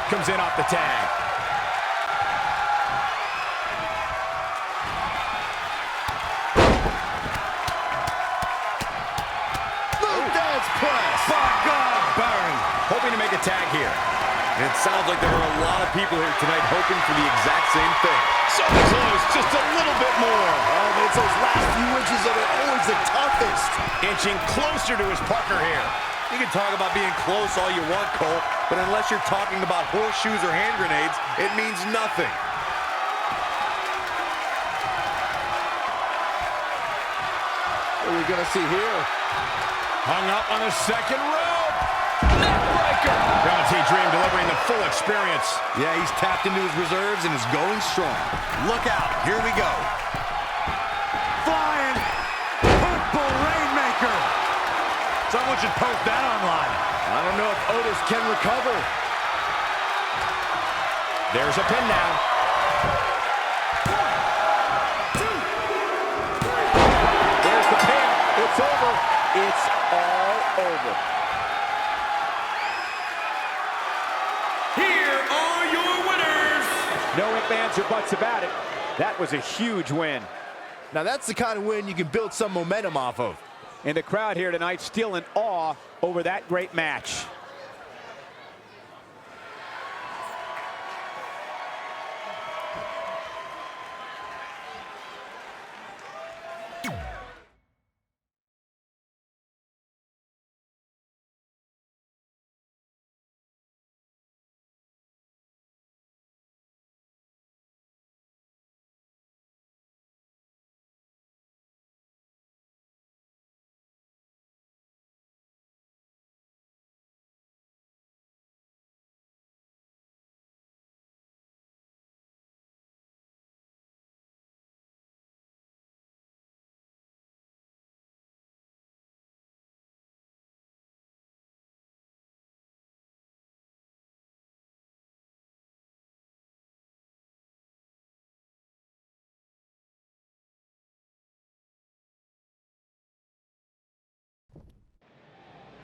Comes in off the tag. Hoping to make a tag here. And it sounds like there are a lot of people here tonight hoping for the exact same thing. So close, just a little bit more. Oh, but it's those last few inches that are always the toughest. Inching closer to his partner here. You can talk about being close all you want, Cole, but unless you're talking about horseshoes or hand grenades, it means nothing. What are we going to see here? Hung up on the second rope. Neckbreaker. Velveteen Dream delivering the full experience. Yeah, he's tapped into his reserves and is going strong. Look out. Here we go. Flying. Purple Rainmaker. Someone should post that online. I don't know if Otis can recover. There's a pin now. There's the pin. It's over. It's all over. Here are your winners. No ifs, ands, or buts about it. That was a huge win. Now that's the kind of win you can build some momentum off of. And the crowd here tonight still in awe over that great match.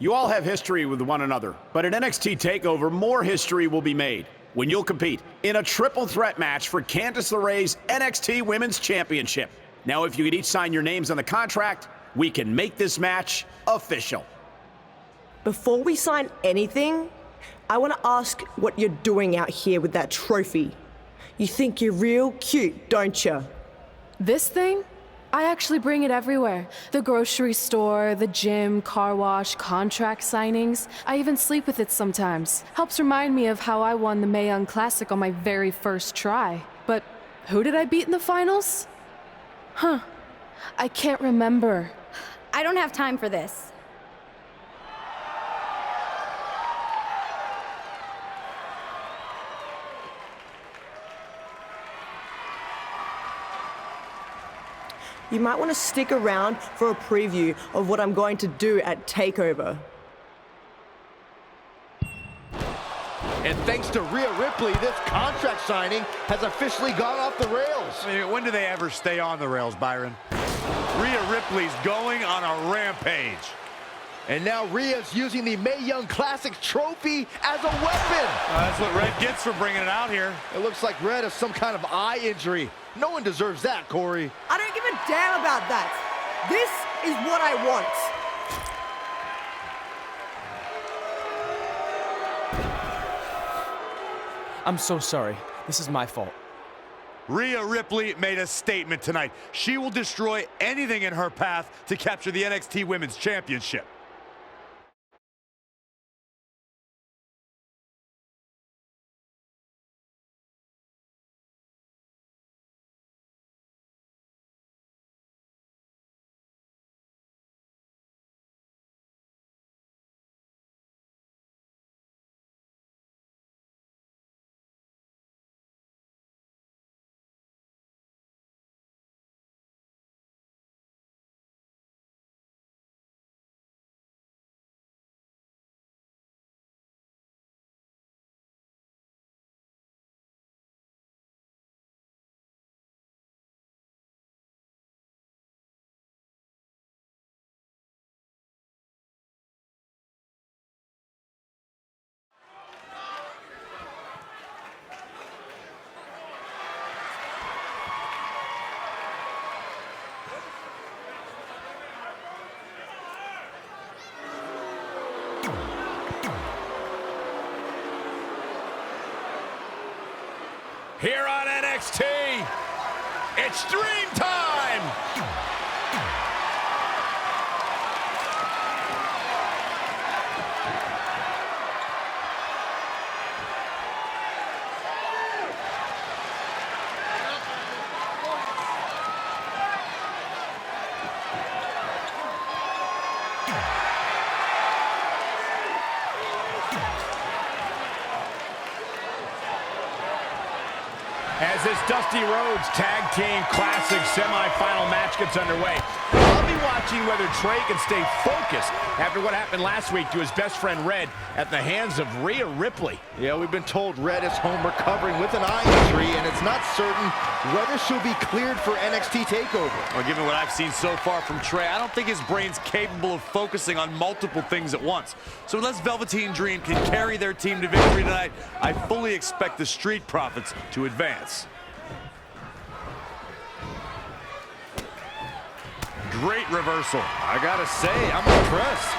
You all have history with one another, but at NXT TakeOver, more history will be made when you'll compete in a triple threat match for Candice LeRae's NXT Women's Championship. Now, if you could each sign your names on the contract, we can make this match official. Before we sign anything, I want to ask what you're doing out here with that trophy. You think you're real cute, don't you? This thing? I actually bring it everywhere. The grocery store, the gym, car wash, contract signings. I even sleep with it sometimes. Helps remind me of how I won the Mae Young Classic on my very first try. But who did I beat in the finals? Huh. I can't remember. I don't have time for this. You might want to stick around for a preview of what I'm going to do at TakeOver. And thanks to Rhea Ripley, this contract signing has officially gone off the rails. I mean, when do they ever stay on the rails, Byron? Rhea Ripley's going on a rampage. And now Rhea's using the Mae Young Classic trophy as a weapon. That's what Red gets for bringing it out here. It looks like Red has some kind of eye injury. No one deserves that, Corey. I don't give a damn about that. This is what I want. I'm so sorry. This is my fault. Rhea Ripley made a statement tonight. She will destroy anything in her path to capture the NXT Women's Championship. Here on NXT, it's Dream Time! As this Dusty Rhodes Tag Team Classic semifinal match gets underway, I'll be watching whether Trey can stay focused after what happened last week to his best friend Red at the hands of Rhea Ripley. Yeah, we've been told Red is home recovering with an eye injury, and it's not certain whether she'll be cleared for NXT TakeOver. Well, given what I've seen so far from Trey, I don't think his brain's capable of focusing on multiple things at once. So unless Velveteen Dream can carry their team to victory tonight, I fully expect the Street Profits to advance. Great reversal. I gotta say, I'm impressed.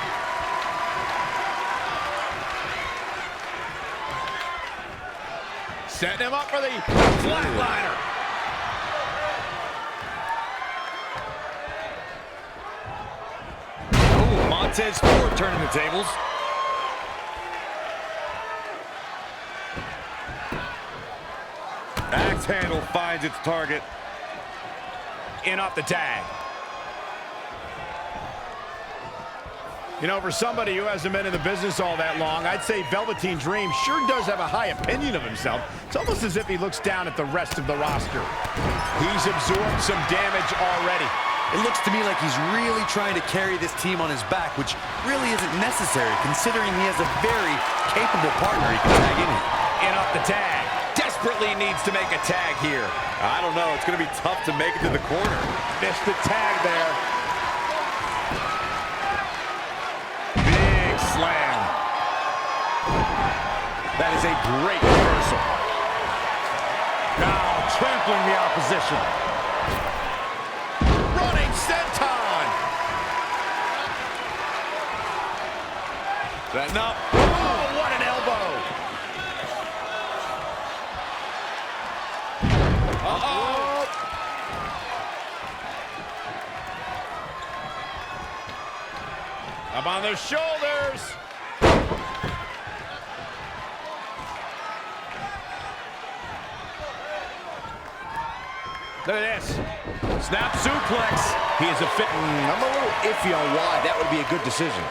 Setting him up for the flatliner. Oh, Montez Ford turning the tables. Axe handle finds its target. In off the tag. You know, for somebody who hasn't been in the business all that long, I'd say Velveteen Dream sure does have a high opinion of himself. It's almost as if he looks down at the rest of the roster. He's absorbed some damage already. It looks to me like he's really trying to carry this team on his back, which really isn't necessary, considering he has a very capable partner he can tag in here. In off the tag. Desperately needs to make a tag here. I don't know. It's going to be tough to make it to the corner. Missed the tag there. Slam. That is a great reversal. Now trampling the opposition. Running senton. Setting up. Oh, what an elbow. Uh-oh. Up on their shoulders. Look at this. Snap suplex. He is a fit. I'm a little iffy on why that would be a good decision.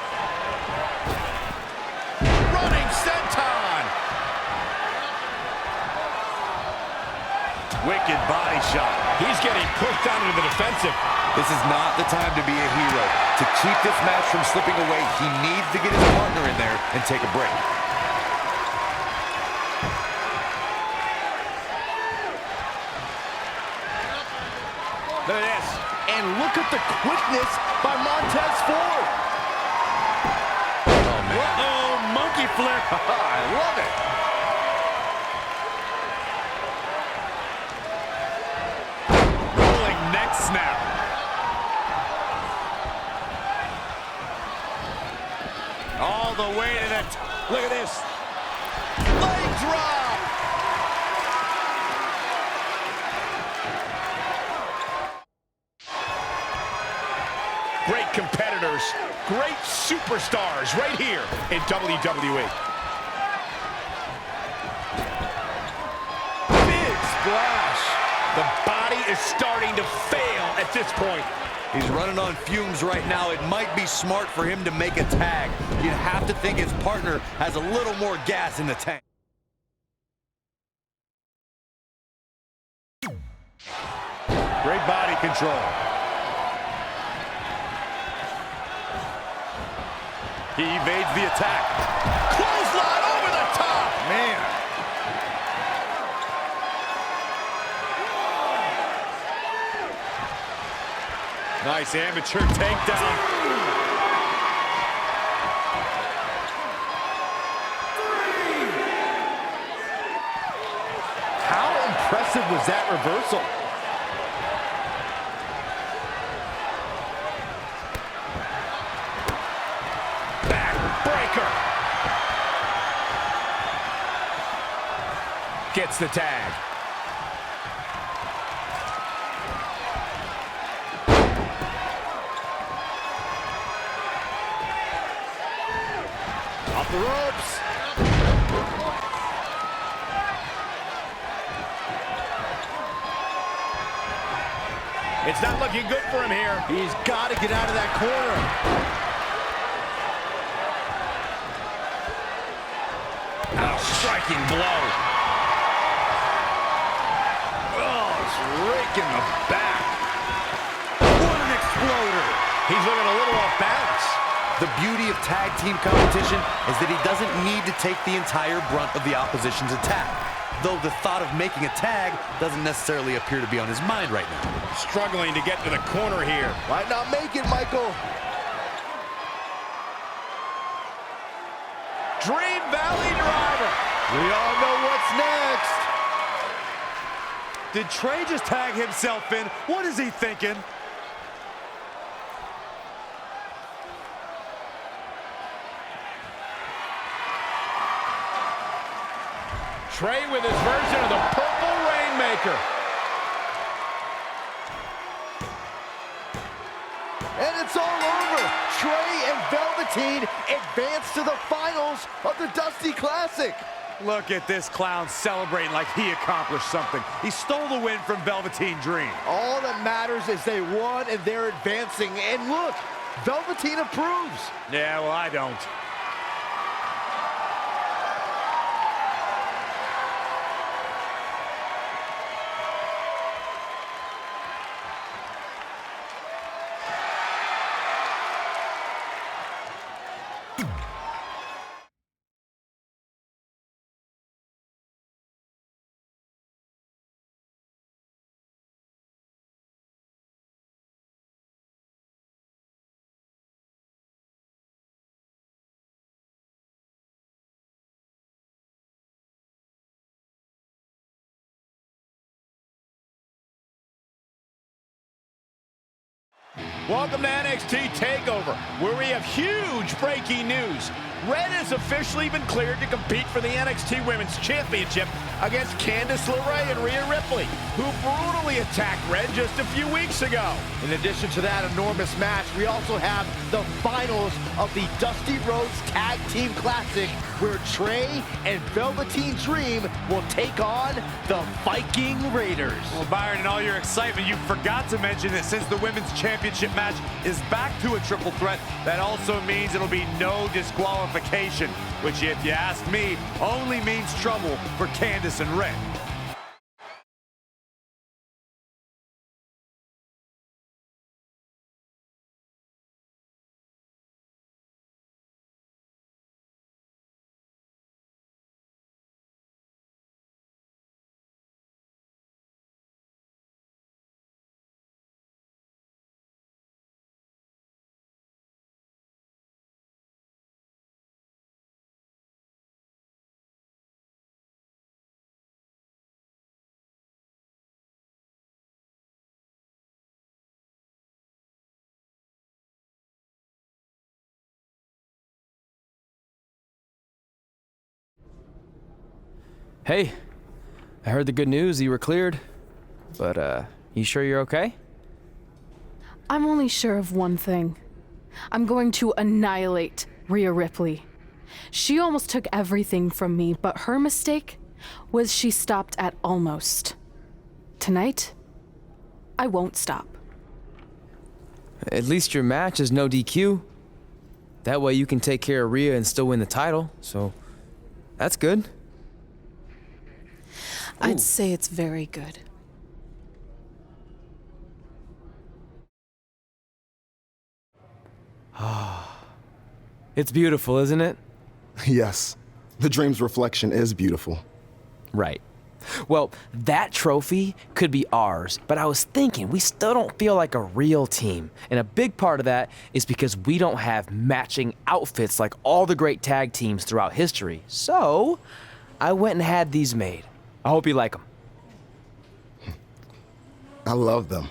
Running senton. Wicked body shot. He's getting pushed down into the defensive. This is not the time to be a hero. To keep this match from slipping away, he needs to get his partner in there and take a break. Look at this. And look at the quickness by Montez Ford. Oh, man. Uh-oh, monkey flip. I love it. Rolling neck snap. All the way to the... Look at this. Leg drop. Great competitors, great superstars right here in WWE. Big splash. The body is starting to fail at this point. He's running on fumes right now. It might be smart for him to make a tag. You have to think his partner has a little more gas in the tank. Great body control. He evades the attack. Clothesline over the top. Man. Nice amateur takedown. How impressive was that reversal? Backbreaker. Gets the tag. Off the ropes. It's not looking good for him here. He's got to get out of that corner. Oh, striking blow. kick in the back. What an exploder. He's looking a little off balance. The beauty of tag team competition is that he doesn't need to take the entire brunt of the opposition's attack. Though the thought of making a tag doesn't necessarily appear to be on his mind right now. Struggling to get to the corner here. Might not make it, Michael. Dream Valley Driver. We all know what's next. Did Trey just tag himself in? What is he thinking? Trey with his version of the Purple Rainmaker. And it's all over. Trey and Velveteen advance to the finals of the Dusty Classic. Look at this clown celebrating like he accomplished something. He stole the win from Velveteen Dream. All that matters is they won and they're advancing. And look, Velveteen approves. Yeah, well, I don't. Welcome to NXT TakeOver, where we have huge breaking news. Red has officially been cleared to compete for the NXT Women's Championship against Candice LeRae and Rhea Ripley, who brutally attacked Red just a few weeks ago. In addition to that enormous match, we also have the finals of the Dusty Rhodes Tag Team Classic, where Trey and Velveteen Dream will take on the Viking Raiders. Well, Byron, in all your excitement, you forgot to mention that since the Women's Championship match is back to a triple threat, that also means it'll be no disqualification, which, if you ask me, only means trouble for Candice and Red. Hey, I heard the good news, you were cleared. But, you sure you're okay? I'm only sure of one thing. I'm going to annihilate Rhea Ripley. She almost took everything from me, but her mistake was she stopped at almost. Tonight, I won't stop. At least your match is no DQ. That way you can take care of Rhea and still win the title, so that's good. I'd say it's very good. It's beautiful, isn't it? Yes, the Dream's reflection is beautiful. Right. Well, that trophy could be ours, but I was thinking we still don't feel like a real team. And a big part of that is because we don't have matching outfits like all the great tag teams throughout history. So, I went and had these made. I hope you like them. I love them.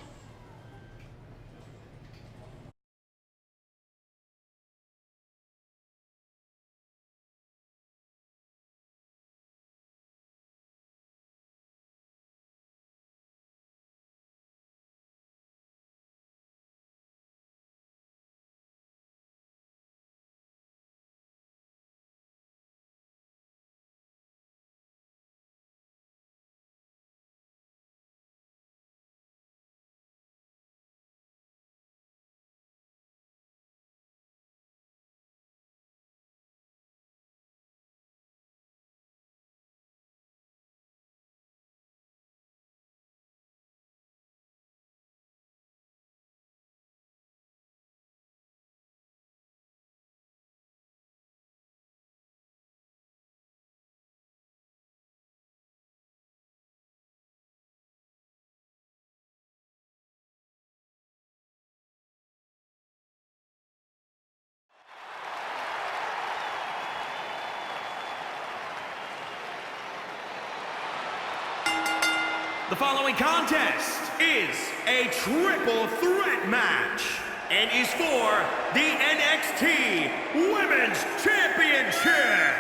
The following contest is a triple threat match and is for the NXT Women's Championship.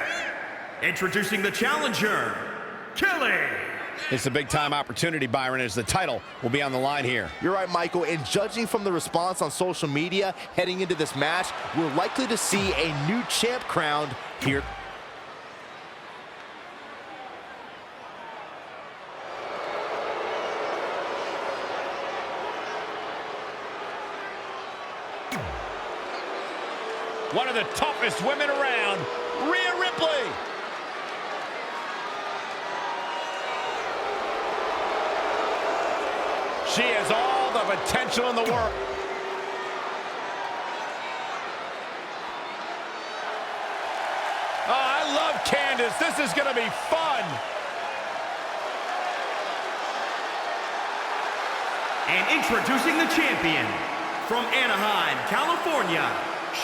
Introducing the challenger, Kelly. It's a big-time opportunity, Byron, as the title will be on the line here. You're right, Michael, and judging from the response on social media heading into this match, we're likely to see a new champ crowned here. One of the toughest women around, Rhea Ripley. She has all the potential in the world. Oh, I love Candace. This is going to be fun. And introducing the champion from Anaheim, California,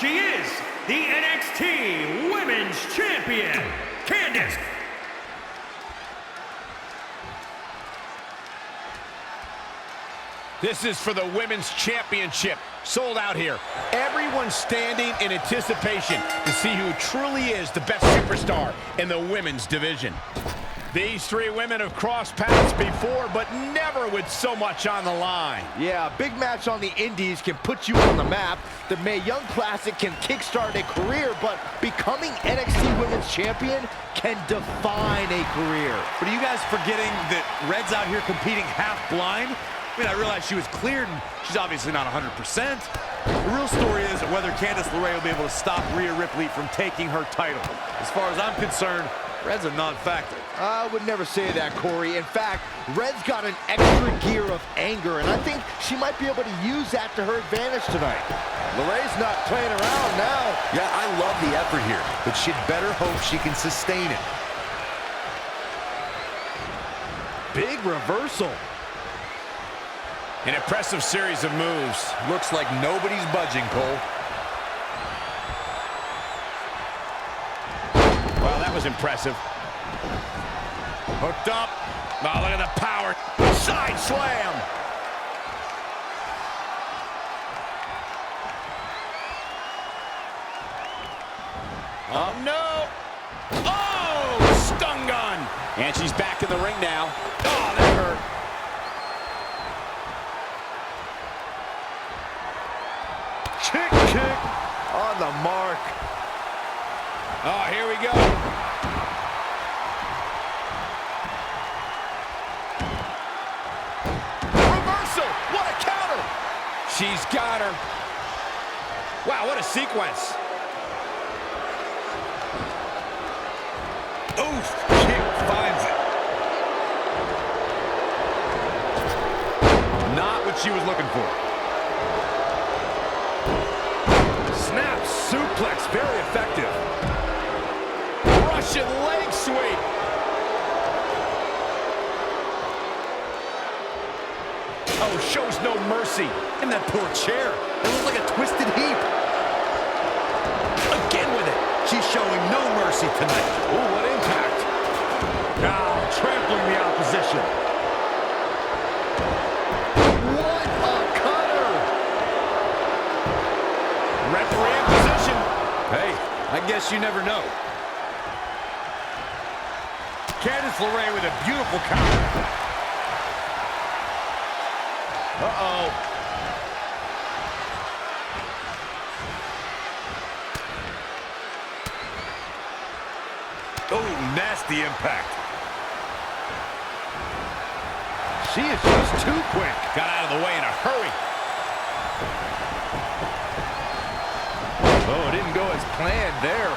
she is the NXT Women's Champion, Candace. This is for the Women's Championship. Sold out here. Everyone standing in anticipation to see who truly is the best superstar in the women's division. These three women have crossed paths before, but never with so much on the line. Yeah, a big match on the Indies can put you on the map. The Mae Young Classic can kickstart a career, but becoming NXT Women's Champion can define a career. But are you guys forgetting that Red's out here competing half blind? I mean, I realize she was cleared, and she's obviously not 100%. The real story is whether Candice LeRae will be able to stop Rhea Ripley from taking her title. As far as I'm concerned, Red's a non-factor. I would never say that, Corey. In fact, Red's got an extra gear of anger, and I think she might be able to use that to her advantage tonight. LeRae's not playing around now. Yeah, I love the effort here, but she'd better hope she can sustain it. Big reversal. An impressive series of moves. Looks like nobody's budging, Cole. Well, that was impressive. Hooked up. Oh, look at the power. Side slam. Oh, no. Oh, stun gun. And she's back in the ring now. Oh, that hurt. Kick on the mark. Oh, here we go. Reversal. What a counter. She's got her. Wow, what a sequence. Oof, kick finds it. Not what she was looking for. Snap suplex, very effective. Russian leg sweep. Oh, shows no mercy. And that poor chair. It looks like a twisted heap. Again with it. She's showing no mercy tonight. Ooh, what impact. Now trampling the opposition. What a cutter. Referee in position. Hey, I guess you never know. Candice LeRae with a beautiful counter. Uh-oh. Oh, nasty impact. She is just too quick. Got out of the way in a hurry. Oh, it didn't go as planned there.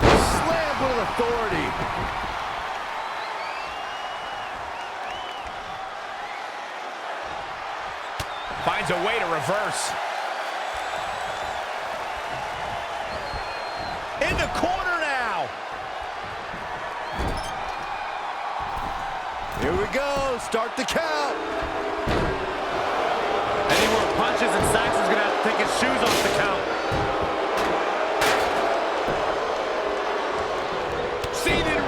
Slammed with authority. Finds a way to reverse. In the corner now. Here we go. Start the count. Any more punches and Saxon's gonna have to take his shoes off the count. Seated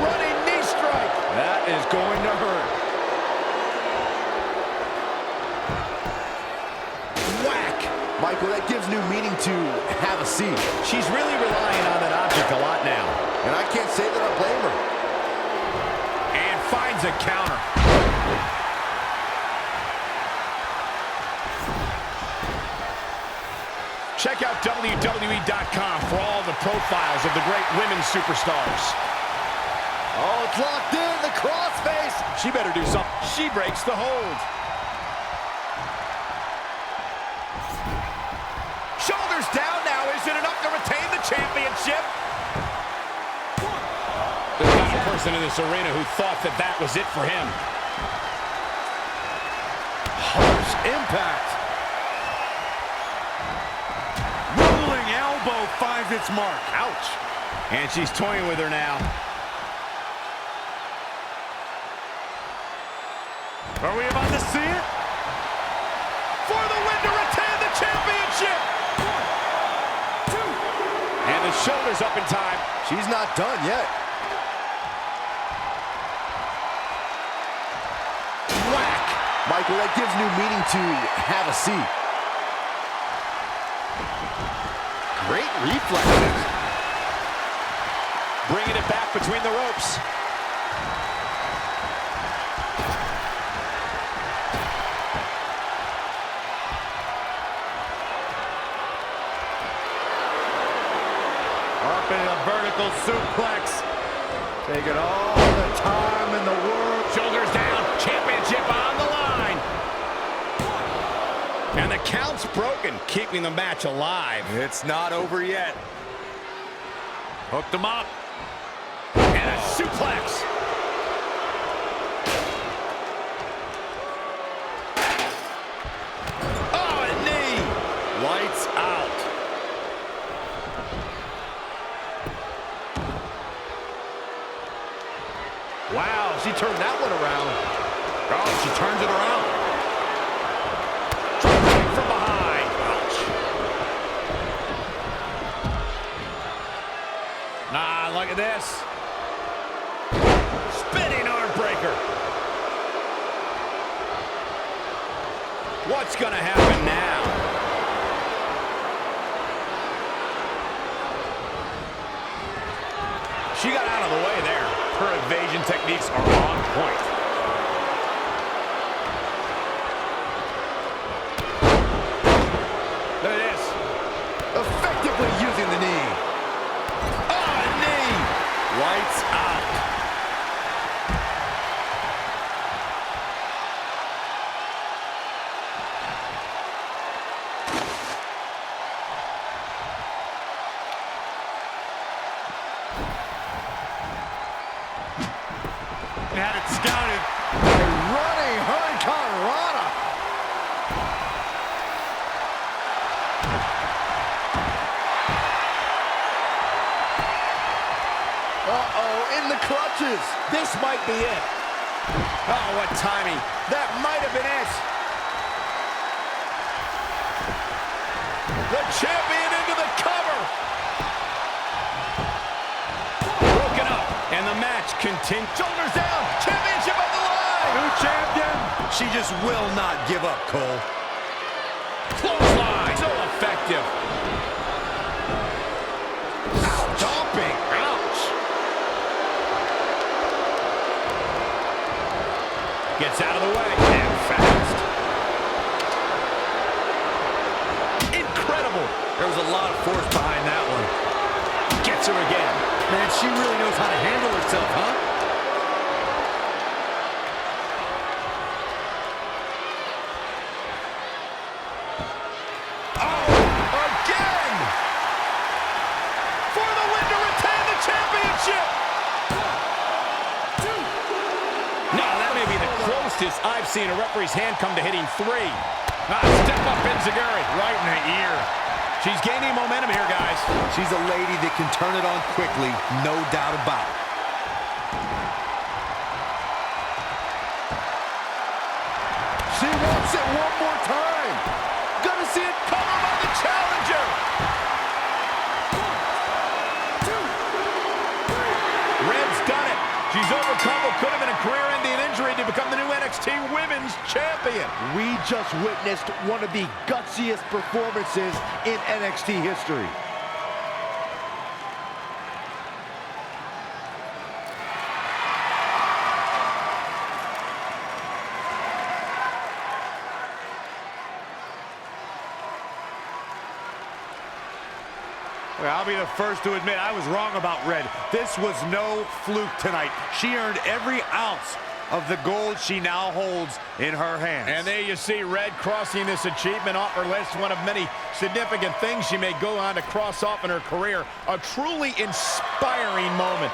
going to hurt. Whack! Michael, that gives new meaning to have a seat. She's really relying on that object a lot now. And I can't say that I blame her. And finds a counter. Check out WWE.com for all the profiles of the great women's superstars. Oh, it's locked in, the crossface. She better do something. She breaks the hold. Shoulders down now. Is it enough to retain the championship? There's not a person in this arena who thought that that was it for him. Harsh impact. Rolling elbow finds its mark. Ouch. And she's toying with her now. Are we about to see it? For the win to retain the championship! 1, 2. And the shoulders up in time. She's not done yet. Whack! Michael, that gives new meaning to have a seat. Great reflexes. Bringing it back between the ropes. Up in a vertical suplex. Taking all the time in the world. Shoulders down. Championship on the line. And the count's broken, keeping the match alive. It's not over yet. Hooked him up. And a suplex. Oh, a knee. Lights out. Wow, she turned that one around. Oh, she turns it around. Right from behind. Ouch. Ah, look at this. Spinning arm breaker. What's gonna happen now? She got out of the way there. Her evasion techniques are on point. Look at this. Effectively using the knee. Oh, a knee. Lights out. Had it scouted. A running Hurricane Rana. Uh-oh, in the clutches. This might be it. Oh, what timing. That might have been it. The champion into the cover. Broken up. And the match continues. Shoulders down. Championship on the line. New champion. She just will not give up, Cole. Clothesline. So effective. Stomping. Ouch. Gets out of the way. And fast. Incredible. There was a lot of force behind that one. Gets her again. Man, she really knows how to handle herself, huh? Oh, again! For the win to retain the championship! 1, 2. Now, that may be the closest I've seen a referee's hand come to hitting 3. Step up Enziguri, right in the ear. She's gaining momentum here, guys. She's a lady that can turn it on quickly, no doubt about it. She wants it one more time. Gonna see it covered by the challenger. 1, 2, 3. Red's done it. She's overcome what could have been a career-ending NXT Women's Champion. We just witnessed one of the gutsiest performances in NXT history. Well, I'll be the first to admit I was wrong about Red. This was no fluke tonight. She earned every ounce of the gold she now holds in her hands. And there you see Red crossing this achievement off her list, one of many significant things she may go on to cross off in her career. A truly inspiring moment.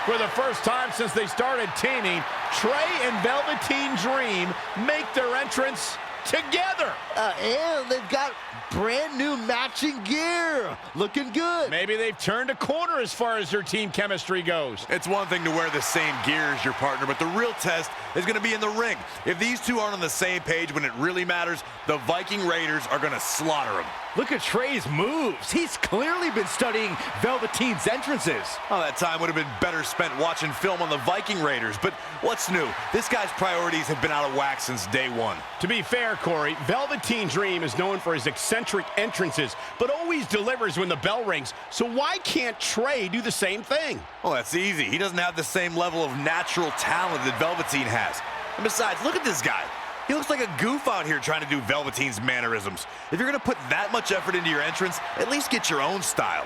For the first time since they started teaming, Trey and Velveteen Dream make their entrance together. And they've got brand new matching gear. Looking good. Maybe they've turned a corner as far as their team chemistry goes. It's one thing to wear the same gear as your partner, but the real test is going to be in the ring. If these two aren't on the same page when it really matters, the Viking Raiders are going to slaughter them. Look at Trey's moves. He's clearly been studying Velveteen's entrances. Oh, that time would have been better spent watching film on the Viking Raiders. But what's new? This guy's priorities have been out of whack since day one. To be fair, Corey, Velveteen Dream is known for his eccentric entrances, but always delivers when the bell rings. So why can't Trey do the same thing? Well, that's easy. He doesn't have the same level of natural talent that Velveteen has. And besides, look at this guy. He looks like a goof out here trying to do Velveteen's mannerisms. If you're going to put that much effort into your entrance, at least get your own style.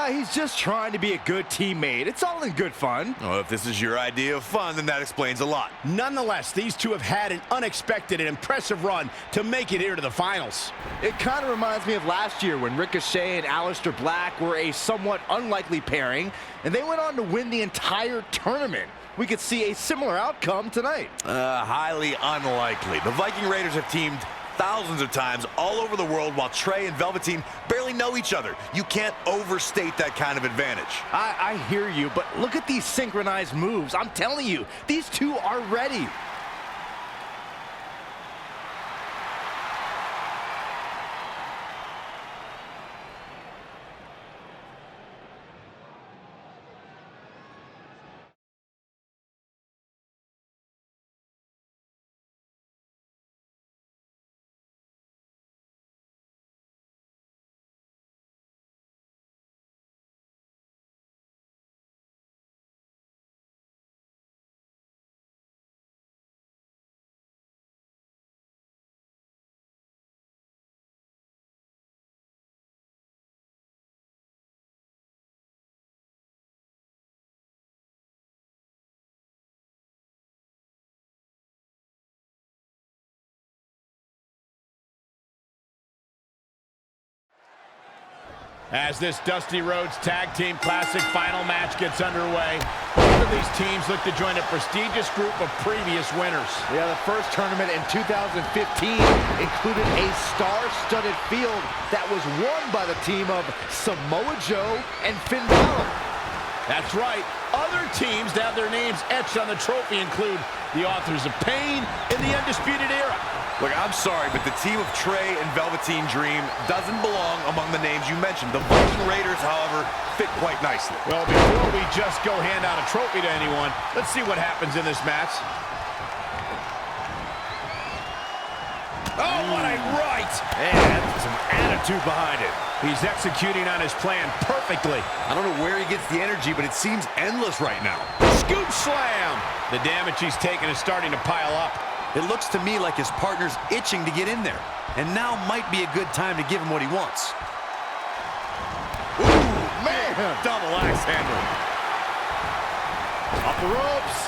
He's just trying to be a good teammate. It's all in good fun. Well, if this is your idea of fun, then that explains a lot. Nonetheless, these two have had an unexpected and impressive run to make it here to the finals. It kind of reminds me of last year when Ricochet and Aleister Black were a somewhat unlikely pairing, and they went on to win the entire tournament. We could see a similar outcome tonight. Highly unlikely. The Viking Raiders have teamed thousands of times all over the world while Trey and Velveteen barely know each other. You can't overstate that kind of advantage. I hear you, but look at these synchronized moves. I'm telling you, these two are ready. As this Dusty Rhodes Tag Team Classic final match gets underway, both of these teams look to join a prestigious group of previous winners. Yeah, the first tournament in 2015 included a star-studded field that was won by the team of Samoa Joe and Finn Balor. That's right. Other teams that have their names etched on the trophy include the Authors of Pain and the Undisputed Era. Look, I'm sorry, but the team of Trey and Velveteen Dream doesn't belong among the names you mentioned. The Viking Raiders, however, fit quite nicely. Well, before we just go hand out a trophy to anyone, let's see what happens in this match. Oh, what a right! And some attitude behind it. He's executing on his plan perfectly. I don't know where he gets the energy, but it seems endless right now. Scoop slam! The damage he's taken is starting to pile up. It looks to me like his partner's itching to get in there. And now might be a good time to give him what he wants. Ooh, man! Double axe handle. Off the ropes.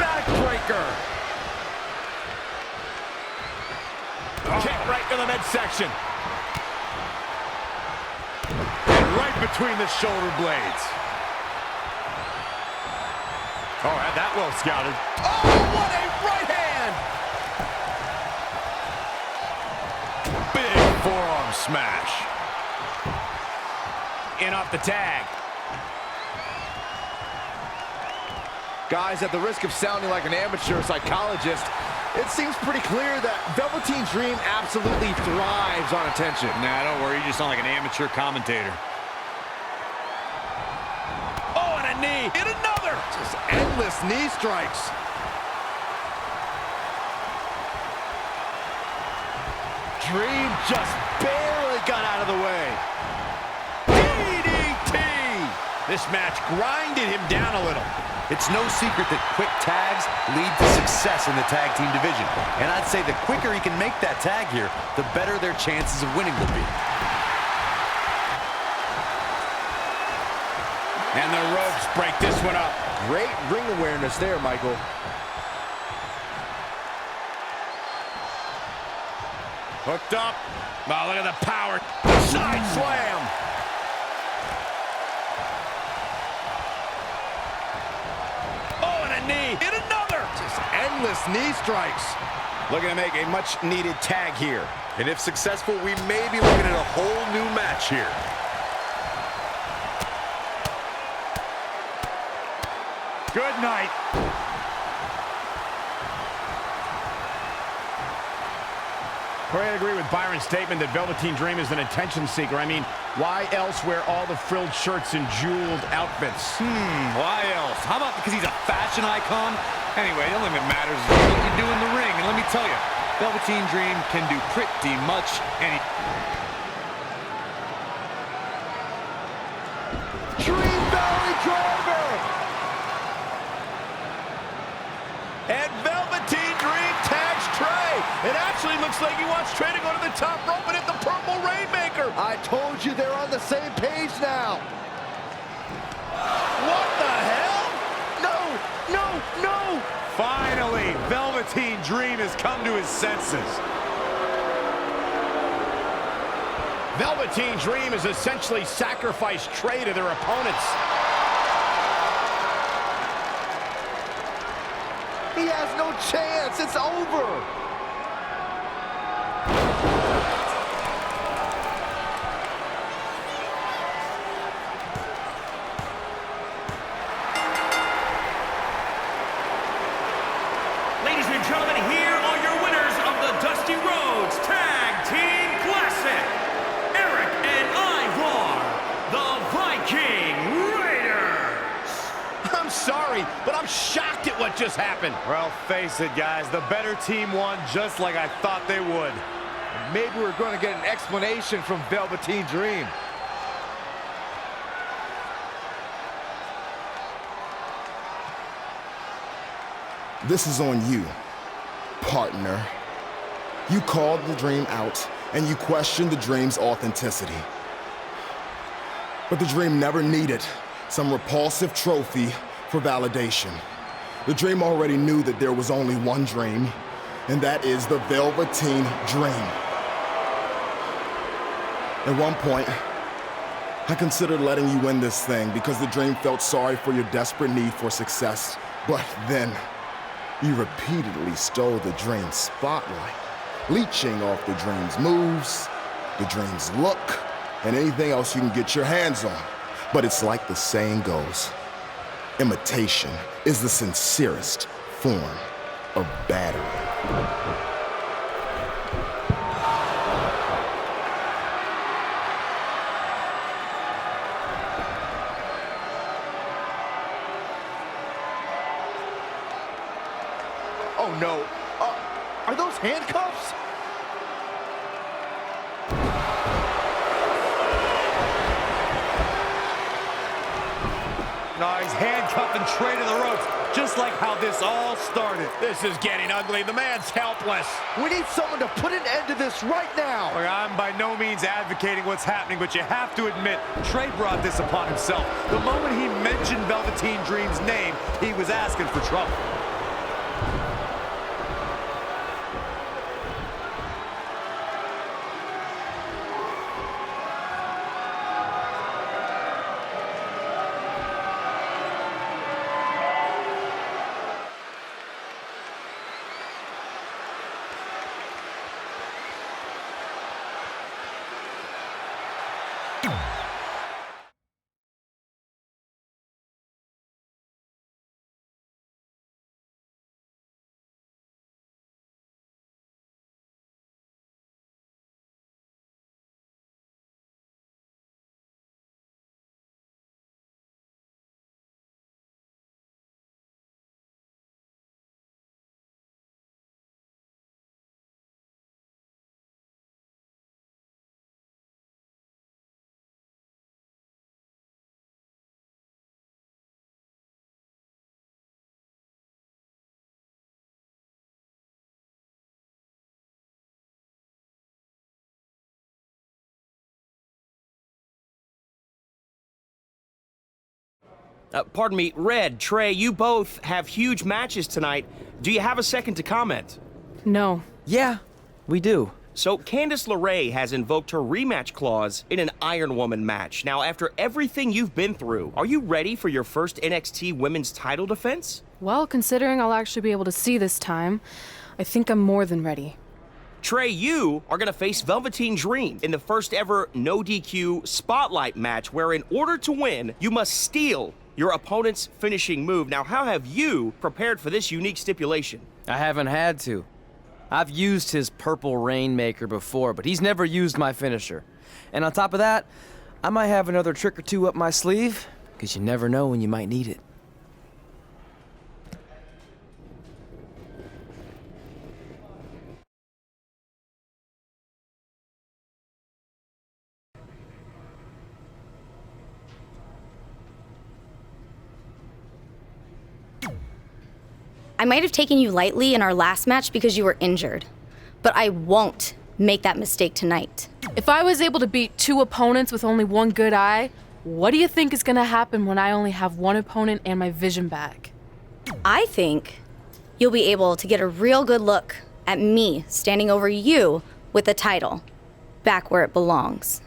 Backbreaker. Kick right to the midsection. And right between the shoulder blades. Oh, had that well scouted. Oh, what a right hand! Big forearm smash. In off the tag. Guys, at the risk of sounding like an amateur psychologist, it seems pretty clear that Velveteen Dream absolutely thrives on attention. Nah, don't worry, you just sound like an amateur commentator. Oh, and a knee. Hit another. Just endless knee strikes. Dream just barely got out of the way. DDT! This match grinded him down a little. It's no secret that quick tags lead to success in the tag team division. And I'd say the quicker he can make that tag here, the better their chances of winning will be. And the ropes break this one up. Great ring awareness there, Michael. Hooked up. Oh, look at the power. Side slam. Oh, and a knee. Hit another. Just endless knee strikes. Looking to make a much-needed tag here. And if successful, we may be looking at a whole new match here. Good night. Corey, I agree with Byron's statement that Velveteen Dream is an attention seeker. I mean, why else wear all the frilled shirts and jeweled outfits? Why else? How about because he's a fashion icon? Anyway, the only thing that matters is what you do in the ring. And let me tell you, Velveteen Dream can do pretty much anything. Dream Valley Driver! And Velveteen Dream tags Trey. It actually looks like he wants Trey to go to the top rope and hit the Purple Rainmaker. I told you they're on the same page now. What the hell? No, no, no! Finally, Velveteen Dream has come to his senses. Velveteen Dream has essentially sacrificed Trey to their opponents. He has no chance. It's over. Ladies and gentlemen, here are your winners of the Dusty Rhodes Tag Team Classic. Eric and Ivar, the Viking Raiders. I'm sorry, but I'm shocked at what just happened. Well, face it, guys. The better team won just like I thought they would. Maybe we're going to get an explanation from Velveteen Dream. This is on you, partner. You called the Dream out, and you questioned the Dream's authenticity. But the Dream never needed some repulsive trophy for validation. The Dream already knew that there was only one Dream, and that is the Velveteen Dream. At one point, I considered letting you win this thing because the Dream felt sorry for your desperate need for success. But then, you repeatedly stole the Dream's spotlight, leeching off the Dream's moves, the Dream's look, and anything else you can get your hands on. But it's like the saying goes, imitation is the sincerest form of battery. no. Are those handcuffs? No, he's handcuffing Trey to the ropes, just like how this all started. This is getting ugly. The man's helpless. We need someone to put an end to this right now. Look, I'm by no means advocating what's happening, but you have to admit, Trey brought this upon himself. The moment he mentioned Velveteen Dream's name, he was asking for trouble. Pardon me, Red, Trey, you both have huge matches tonight. Do you have a second to comment? No. Yeah, we do. So, Candice LeRae has invoked her rematch clause in an Iron Woman match. Now, after everything you've been through, are you ready for your first NXT Women's title defense? Well, considering I'll actually be able to see this time, I think I'm more than ready. Trey, you are going to face Velveteen Dream in the first ever no DQ spotlight match, where in order to win, you must steal your opponent's finishing move. Now, how have you prepared for this unique stipulation? I haven't had to. I've used his Purple Rainmaker before, but he's never used my finisher. And on top of that, I might have another trick or two up my sleeve, because you never know when you might need it. I might have taken you lightly in our last match because you were injured, but I won't make that mistake tonight. If I was able to beat 2 opponents with only 1 good eye, what do you think is gonna happen when I only have 1 opponent and my vision back? I think you'll be able to get a real good look at me standing over you with the title, back where it belongs.